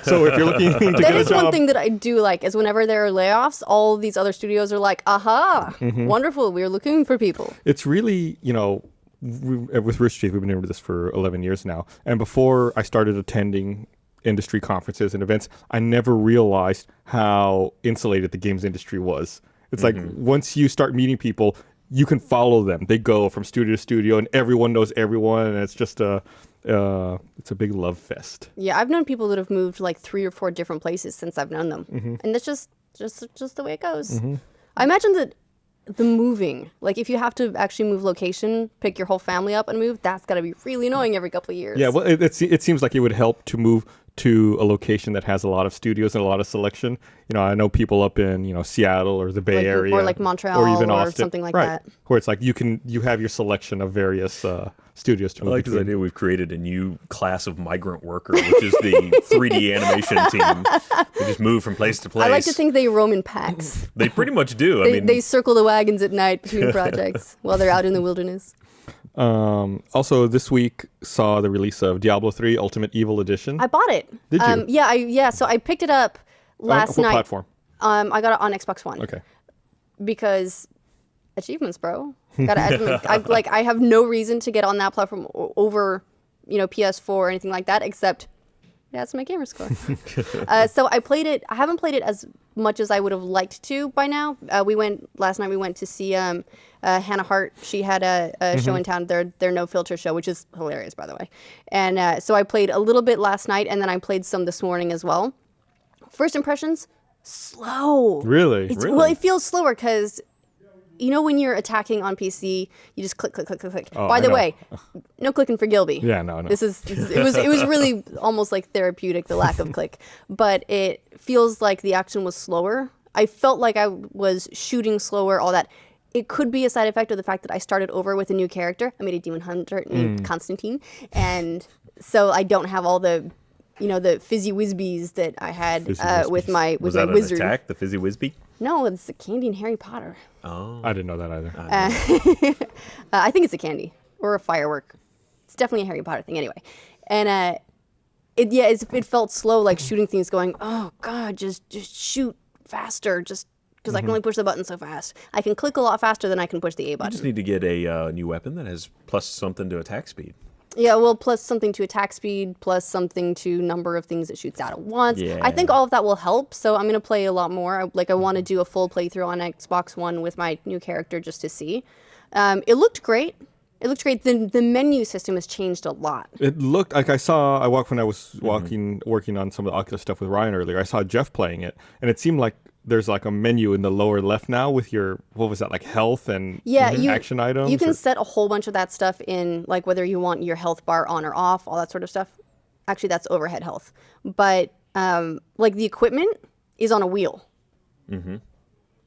So if you're looking to That get a is one job, thing that I do like is whenever there are layoffs, all these other studios are like, aha, wonderful, we're looking for people. it's really, with Rooster Teeth, we've been doing this for 11 years now. And before I started attending industry conferences and events, I never realized how insulated the games industry was. It's like once you start meeting people, you can follow them. They go from studio to studio, and everyone knows everyone, and it's just it's a big love fest. Yeah, I've known people that have moved like 3 or 4 different places since I've known them, and that's just the way it goes. I imagine that the moving, like if you have to actually move location, pick your whole family up and move, that's got to be really annoying every couple of years. Yeah, well, it seems like it would help to move to a location that has a lot of studios and a lot of selection. I know people up in Seattle or the Bay Like- Area, or like Montreal or even or Austin, something like right, that. where it's like you have your selection of various studios to I move like this between. idea. We've created a new class of migrant worker, which is the 3D animation team. They just move from place to place. I like to think they roam in packs. They pretty much do. They circle the wagons at night between projects while they're out in the wilderness. Also, this week saw the release of Diablo 3 Ultimate Evil Edition. I bought it. Did you? So I picked it up last what night. platform? I got it on Xbox One. Okay. Because achievements, bro. Gotta add them. I have no reason to get on that platform over, PS4 or anything like that, except that's my gamer score. So I played it. I haven't played it as much as I would have liked to by now. Last night we went to see Hannah Hart. She had a show in town, their No Filter show, which is hilarious, by the way. And so I played a little bit last night, and then I played some this morning as well. First impressions, slow. Really? Well, it feels slower because, when you're attacking on PC, you just click, click, click, click, click. Oh, By I the know. way, no clicking for Gilby. Yeah, no. It was really almost like therapeutic, the lack of click. But it feels like the action was slower. I felt like I was shooting slower, all that. It could be a side effect of the fact that I started over with a new character. I made a demon hunter named Constantine. And so I don't have all the the fizzy whizbees that I had with my Was my that wizard. an attack, the fizzy whizbee? No, it's a candy in Harry Potter. Oh. I didn't know that either. I think it's a candy or a firework. It's definitely a Harry Potter thing anyway. And it felt slow, like shooting things going, oh God, just shoot faster, just because I can only push the button so fast. I can click a lot faster than I can push the A You button. just need to get a new weapon that has plus something to attack speed. Yeah, well, plus something to attack speed, plus something to number of things it shoots out at once. Yeah. I think all of that will help, so I'm going to play a lot more. I want to do a full playthrough on Xbox One with my new character just to see. It looked great. The menu system has changed a lot. It looked like I walked when I was working on some of the Oculus stuff with Ryan earlier. I saw Jeff playing it, and it seemed like there's like a menu in the lower left now with your, what was that, like health and action items? You can set a whole bunch of that stuff in, like whether you want your health bar on or off, all that sort of stuff. Actually, that's overhead health. But like the equipment is on a wheel. Mm-hmm.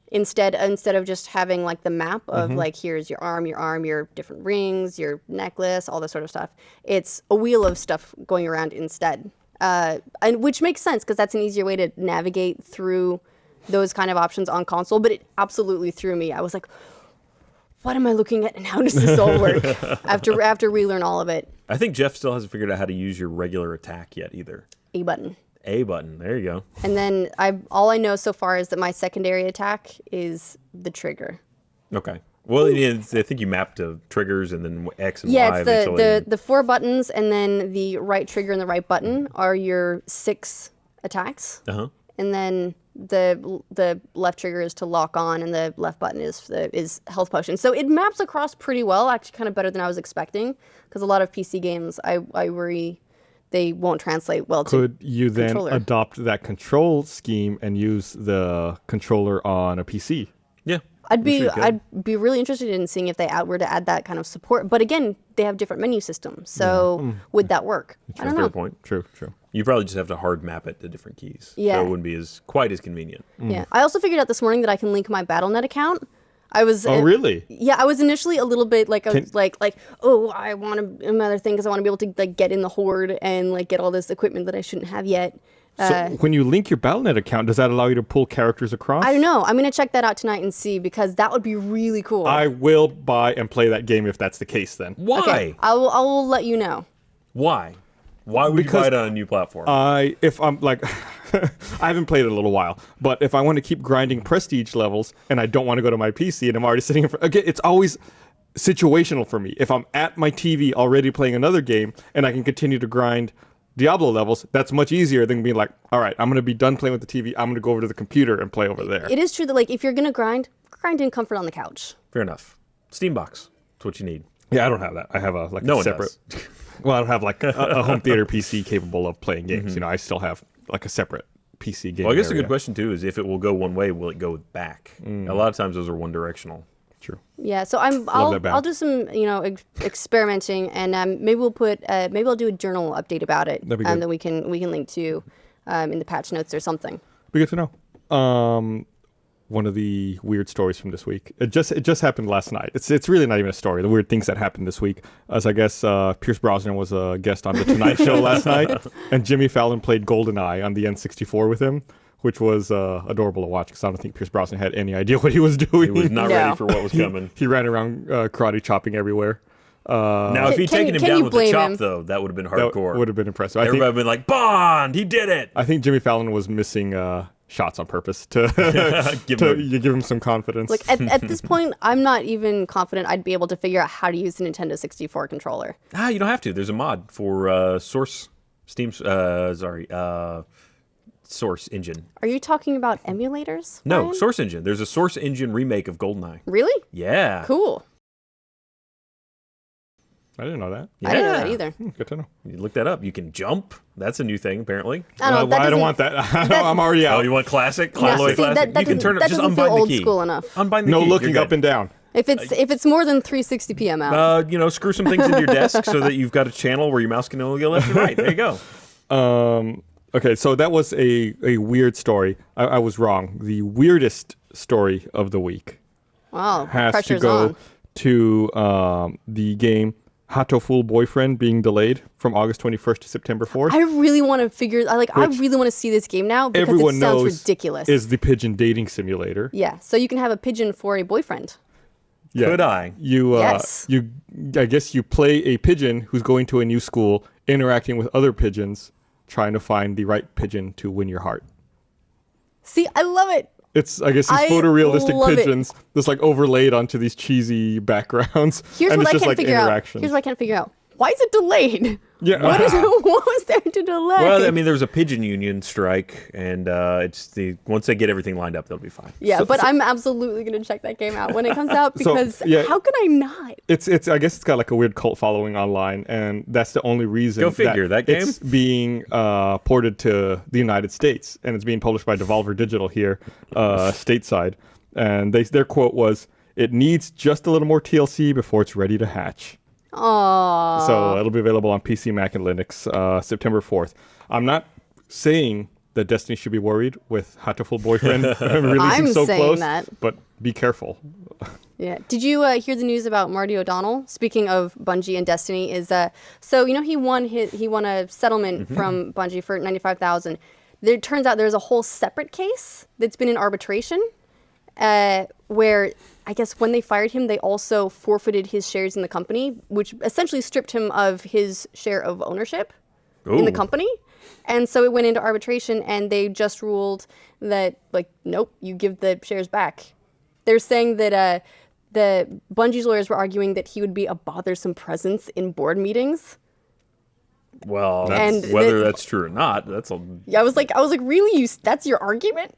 Instead of just having like the map of like, here's your arm, your different rings, your necklace, all this sort of stuff. It's a wheel of stuff going around instead. And which makes sense because that's an easier way to navigate through those kind of options on console, but it absolutely threw me. I was like, what am I looking at and how does this all work? after relearn all of it. I think Jeff still hasn't figured out how to use your regular attack yet either. A button. A button. There you go. And then all I know so far is that my secondary attack is the trigger. Okay. Well, I think you mapped to triggers and then X and Y. Yeah, it's eventually. the 4 buttons, and then the right trigger and the right button are your 6 attacks. Uh-huh. And then the left trigger is to lock on, and the left button is health potion. So it maps across pretty well, actually kind of better than I was expecting, because a lot of PC games, I worry they won't translate well to Could you then controller. adopt that control scheme and use the controller on a PC? Yeah. I'd I'm sure you be could. really interested in seeing if they were to add that kind of support. But again, they have different menu systems, so would that work? I don't know. Fair point. True. You probably just have to hard map it to different keys. Yeah. So it wouldn't be quite as convenient. Yeah, I also figured out this morning that I can link my BattleNet account. I was Oh, really? Yeah, I was initially a little bit like oh, I want another thing because I want to be able to like get in the horde and like get all this equipment that I shouldn't have yet. So when you link your BattleNet account, does that allow you to pull characters across? I don't know. I'm gonna check that out tonight and see because that would be really cool. I will buy and play that game if that's the case then. Why? Okay, I will let you know. Why? Why would you buy it on a new platform? If I'm like, I haven't played it in a little while, but if I want to keep grinding prestige levels and I don't want to go to my PC and I'm already sitting in front, again, it's always situational for me. If I'm at my TV already playing another game and I can continue to grind Diablo levels, that's much easier than being like, all right, I'm going to be done playing with the TV. I'm going to go over to the computer and play over there. It is true that like if you're gonna grind in comfort on the couch. Fair enough. Steambox. That's what you need. Yeah, I don't have that. I have a No one separate. does. Well, I don't have like a home theater PC capable of playing games. You know, I still have like a separate PC game. Well, I guess a area. good question too is if it will go one way, will it go back? A lot of times those are one directional. True. Yeah, so that balance. I'll do some experimenting and maybe maybe I'll do a journal update about it That'd be good. that we can link to in the patch notes or something. Be good to know. One of the weird stories from this week. It just happened last night. It's really not even a story. The weird things that happened this week. As I guess Pierce Brosnan was a guest on the Tonight Show last night, and Jimmy Fallon played GoldenEye on the N64 with him, which was adorable to watch because I don't think Pierce Brosnan had any idea what he was doing. He was not No. ready for what was coming. He ran around karate chopping everywhere. Now, if he'd Can taken him you down with the blame chop, him? though, that would have been That hardcore. would have been impressive. I Everybody would have been like, Bond, he did it. think Jimmy Fallon was missing shots on purpose to you give him some confidence. Like at this point, I'm not even confident I'd be able to figure out how to use the Nintendo 64 controller. You don't have to. There's a mod for Source Source Engine. Are you talking about emulators? No, Ryan? Source Engine. There's a Source Engine remake of GoldenEye. Really? Yeah. Cool. I didn't know that. I didn't know that either. Good to know. You look that up. You can jump. That's a new thing, apparently. I don't know. I don't want that. I'm already out. Oh, you want classic? Yeah, All the way see, classic? that You can turn it. that Just doesn't feel unbind the old key. school enough. Unbind the No key. looking You're up good. and down. If it's more than 360p, I'm out. Screw some things into your desk so that you've got a channel where your mouse can only go left and right. There you go. Okay, so that was a weird story. I was wrong. The weirdest story of the week Wow, has to pressure's go on. to the game Hatoful Boyfriend being delayed from August 21st to September 4th. I really want to figure. I really want to see this game now because Everyone it sounds knows ridiculous. is the pigeon dating simulator. Yeah, so you can have a pigeon for a boyfriend. Yeah. Could I? Yes. I guess you play a pigeon who's going to a new school, interacting with other pigeons, trying to find the right pigeon to win your heart. See, I love it. It's, I guess, these I photorealistic love it. pigeons that's like overlaid onto these cheesy backgrounds. Here's and what it's I just can't like figure out. interactions. Here's what I can't figure out. Why is it delayed? Yeah. What was there to delay? Well, I mean, there's a pigeon union strike, and once they get everything lined up, they'll be fine. yeah, but I'm absolutely going to check that game out when it comes out because how can I not? It's I guess it's got like a weird cult following online, and that's the only reason. Go figure, that game? It's being ported to the United States, and it's being published by Devolver Digital here, stateside. And their quote was, "It needs just a little more TLC before it's ready to hatch." Aww. So it'll be available on PC, Mac, and Linux September 4th. I'm not saying that Destiny should be worried with Hatoful Boyfriend releasing I'm so saying close, that. but be careful. Yeah. Did you hear the news about Marty O'Donnell? Speaking of Bungie and Destiny, so he won a settlement from Bungie for $95,000. There turns out there's a whole separate case that's been in arbitration, where I guess when they fired him, they also forfeited his shares in the company, which essentially stripped him of his share of ownership in the Ooh. company. And so it went into arbitration, and they just ruled that, like, nope, you give the shares back. They're saying that the Bungie's lawyers were arguing that he would be a bothersome presence in board meetings. Well, And whether the- that's true or not, that's a Yeah, I was like, really? That's your argument?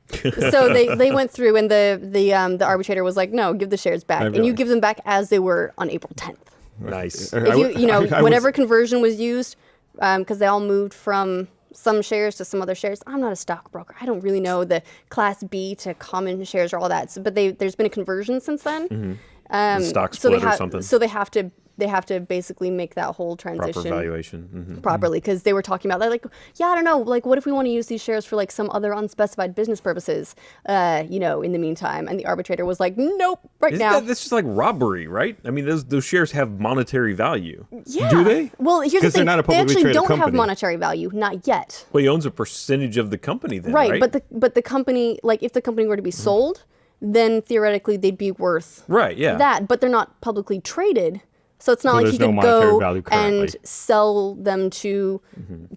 So they went through, and the arbitrator was like, no, give the shares back, and you give them back as they were on April 10th. nice. If whatever conversion was used, because they all moved from some shares to some other shares. I'm not a stockbroker. I don't really know the Class B to common shares or all that. So, but there's been a conversion since then. Stock split or something. So they have to basically make that whole transition Proper valuation. properly, because they were talking about like, yeah, I don't know, like what if we want to use these shares for like some other unspecified business purposes, in the meantime. And the arbitrator was like, nope, now. That's just like robbery, right? I mean, those shares have monetary value. Yeah. Do they? Well, here's the 'Cause they're thing. not a They publicly actually traded don't have company. monetary value, not yet. Well, he owns a percentage of the company then, Right, right? but the company, like if the company were to be sold, then theoretically they'd be worth Right, yeah. that, but they're not publicly traded. So it's not So like there's he no could monetary go value currently. and sell them to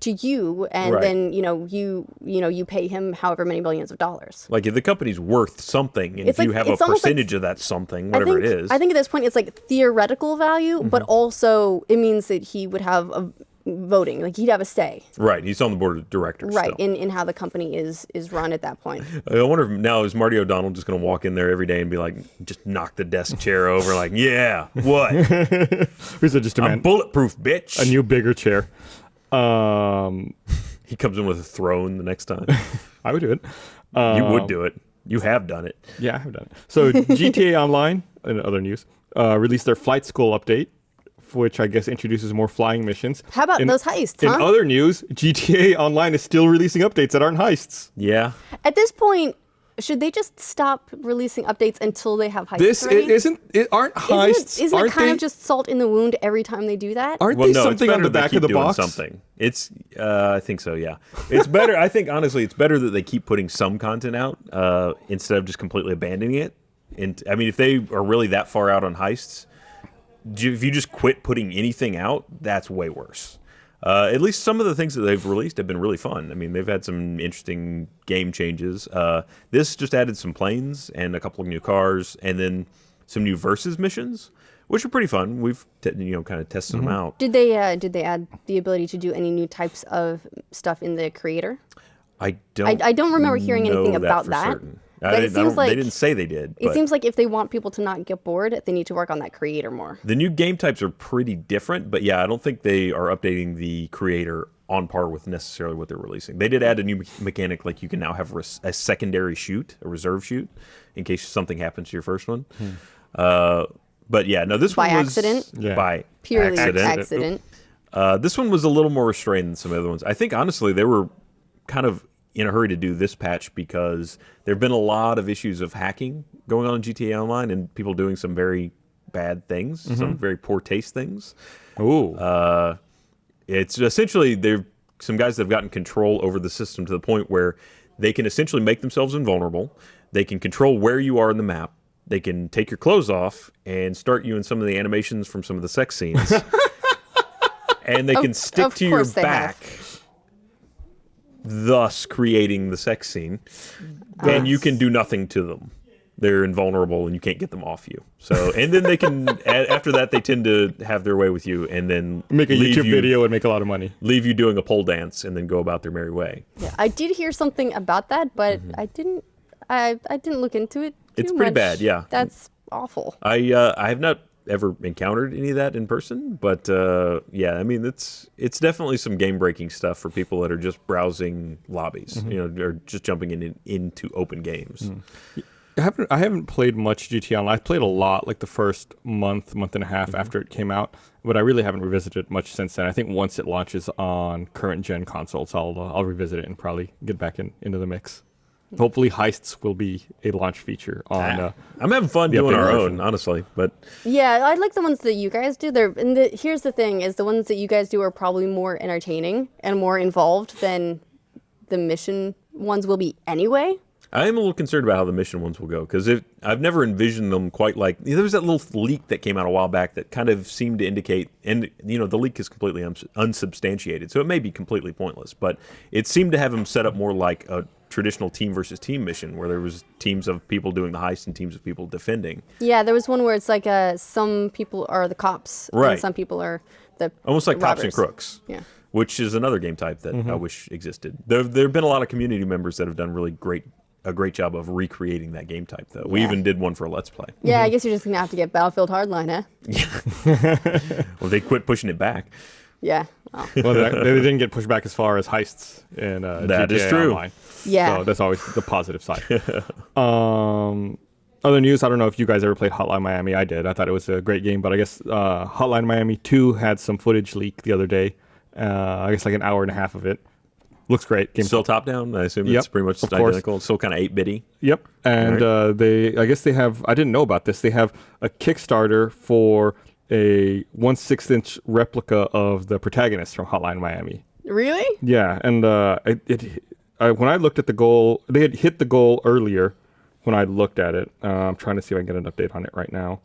you, and Right. then you pay him however many millions of dollars. Like if the company's worth something, and It's if you like- have a it's almost like- percentage of that something, whatever it is. I think at this point it's like theoretical value, but also it means that he would have a voting, like he'd have a say, Right, he's on the board of directors. right, still. in how the company is run at that point. I wonder if now is Marty O'Donnell just going to walk in there every day and be like, just knock the desk chair over, like, yeah, what? Here's just a I'm man, bulletproof, bitch. a new bigger chair. He comes in with a throne the next time. I would do it. You would do it. You have done it. Yeah, I have done it. So GTA Online, in other news, released their flight school update, which I guess introduces more flying missions. How about those heists, huh? In other news, GTA Online is still releasing updates that aren't heists. Yeah. At this point, should they just stop releasing updates until they have heists This ready? aren't heists. Isn't it aren't kind they, of just salt in the wound every time they do that? Aren't Well, they no, something it's on better the that they back keep of the doing box? something. It's, I think so, yeah. It's better. I think, honestly, it's better that they keep putting some content out instead of just completely abandoning it. And I mean, if they are really that far out on heists, if you just quit putting anything out, that's way worse. At least some of the things that they've released have been really fun. I mean, they've had some interesting game changes. This just added some planes and a couple of new cars, and then some new versus missions, which are pretty fun. We've kind of tested them out. Did they add the ability to do any new types of stuff in the creator? I don't remember hearing anything about for that. certain. But it seems like they didn't say they did. It seems like if they want people to not get bored, they need to work on that creator more. The new game types are pretty different, but yeah, I don't think they are updating the creator on par with necessarily what they're releasing. They did add a new mechanic, like you can now have a secondary shoot, a reserve shoot, in case something happens to your first one. But yeah, no, this one was accident? Yeah. By Purely accident. This one was a little more restrained than some other ones. I think honestly they were kind of in a hurry to do this patch because there have been a lot of issues of hacking going on in GTA Online and people doing some very bad things, some very poor taste things. Ooh. It's essentially they're some guys that have gotten control over the system to the point where they can essentially make themselves invulnerable. They can control where you are in the map. They can take your clothes off and start you in some of the animations from some of the sex scenes. And they can stick to your back, thus creating the sex scene. And you can do nothing to them. They're invulnerable and you can't get them off you. So, and then they can, after that, they tend to have their way with you and then Make a YouTube video and make a lot of money. Leave you doing a pole dance and then go about their merry way. Yeah, I did hear something about that, but I didn't look into it too It's pretty much. bad, yeah. That's awful. I have not ever encountered any of that in person, but yeah, I mean it's definitely some game breaking stuff for people that are just browsing lobbies, or just jumping into open games. I haven't played much GTA Online. I've played a lot, like the first month and a half after it came out, but I really haven't revisited it much since then. I think once it launches on current gen consoles, I'll revisit it and probably get back into the mix. Hopefully, heists will be a launch feature on. I'm having fun doing our own, honestly, but Yeah, I like the ones that you guys do. Here's the thing: is the ones that you guys do are probably more entertaining and more involved than the mission ones will be anyway. I am a little concerned about how the mission ones will go because I've never envisioned them quite like. There was that little leak that came out a while back that kind of seemed to indicate, and the leak is completely unsubstantiated, so it may be completely pointless, but it seemed to have them set up more like a traditional team versus team mission where there was teams of people doing the heist and teams of people defending. Yeah, there was one where it's like some people are the cops, Right. and some people are the Almost like cops robbers. and crooks. Yeah. Which is another game type that I wish existed. There have been a lot of community members that have done a great job of recreating that game type, though. We Yeah. even did one for a Let's Play. Yeah, I guess you're just gonna have to get Battlefield Hardline, huh? Well, they quit pushing it back. Yeah. Well, Well, they didn't get pushed back as far as heists in That GTA is true. Online. yeah. So that's always the positive side. Other news, I don't know if you guys ever played Hotline Miami. I did. I thought it was a great game, but I guess Hotline Miami 2 had some footage leak the other day. I guess like an hour and a half of it. Looks great. Game's Still top down. I assume Yep, it's pretty much of course. identical. It's still kind of 8-bitty. Yep. And I guess they have, I didn't know about this. They have a Kickstarter for a 1/6 inch replica of the protagonist from Hotline Miami. Really? Yeah. And when I looked at the goal, they had hit the goal earlier when I looked at it. I'm trying to see if I can get an update on it right now.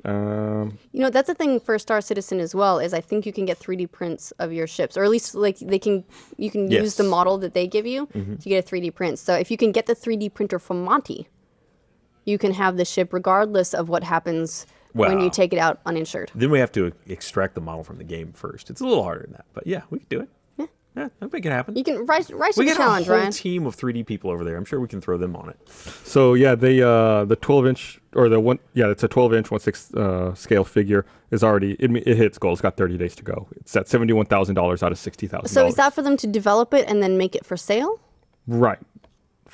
That's the thing for Star Citizen as well, is I think you can get 3D prints of your ships, or at least like you can use Yes. the model that they give you to get a 3D print. So if you can get the 3D printer from Monty, you can have the ship regardless of what happens when Wow. you take it out uninsured. Then we have to extract the model from the game first. It's a little harder than that, but yeah, we can do it. Yeah, I think it can happen. You can rise to We the got challenge, a whole Ryan. team of 3D people over there. I'm sure we can throw them on it. So yeah, the 12-inch or the one, yeah, it's a 12-inch 1/6 scale figure is already it hits goal. It's got 30 days to go. It's at $71,000 out of $60,000. So is that for them to develop it and then make it for sale? right?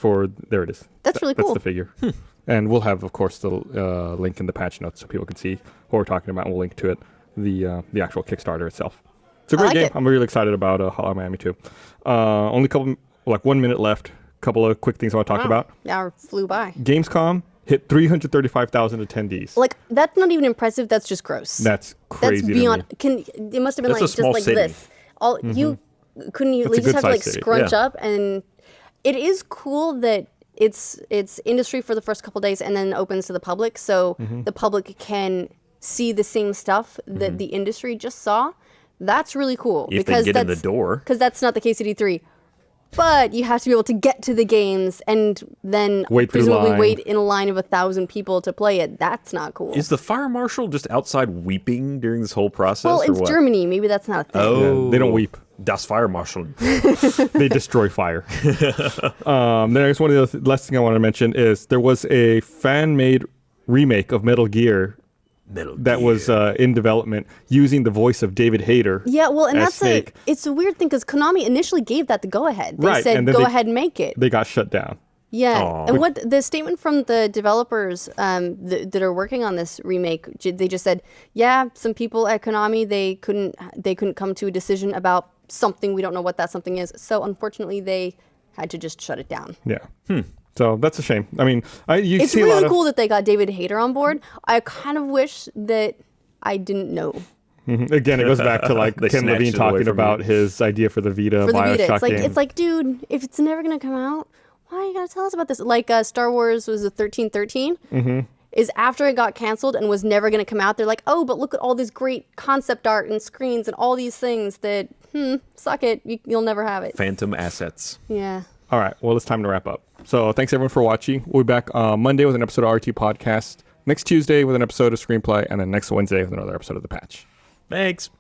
There it is. That's really That's cool. the figure. And we'll have, of course, the link in the patch notes so people can see what we're talking about. And we'll link to it, the actual Kickstarter itself. It's a great like game. it. I'm really excited about Hotline Miami 2. Only like 1 minute left. Couple of quick things I want to talk about. The hour flew by. Gamescom hit 335,000 attendees. Like, that's not even impressive. That's just gross. That's crazy. That's to beyond. me. It must have been That's a like just small like city. this. You couldn't you That's a just have to like good-sized city, scrunch yeah. up, and it is cool that it's industry for the first couple days and then opens to the public, so the public can see the same stuff that the industry just saw. That's really cool. If they get in the door. Because that's not the case at E3. But you have to be able to get to the games and then presumably wait in a line of 1,000 people to play it. That's not cool. Is the fire marshal just outside weeping during this whole process? Well, or it's what? Germany. Maybe that's not a thing. Oh, Yeah, they don't weep. Das Fire Marshal. They destroy fire. There's one of the last thing I want to mention is there was a fan-made remake of Metal Gear that was in development using the voice of David Hayter. Yeah, well, and as that's Snake. it's a weird thing because Konami initially gave that the go-ahead. They Right, said, and then go ahead and make it. They got shut down. Yeah, Aw. and what the statement from the developers that are working on this remake, they just said, yeah, some people at Konami they couldn't come to a decision about something. We don't know what that something is. So unfortunately, they had to just shut it down. Yeah. So that's a shame. I mean, you It's see a lot really of cool that they got David Hayter on board. I kind of wish that I didn't know. Again, it goes back to like They Ken snatched Levine it away talking from about you. his idea for the Vita For the Bioshock Vita, game. it's like, dude, if it's never gonna come out, why you gotta tell us about this? Like Star Wars was a 1313. Is after it got canceled and was never gonna come out. They're like, oh, but look at all this great concept art and screens and all these things that, suck it, you'll never have it. Phantom assets. Yeah. All right, well, it's time to wrap up. So thanks everyone for watching. We'll be back Monday with an episode of RT Podcast. Next Tuesday with an episode of Screenplay, and then next Wednesday with another episode of The Patch. Thanks.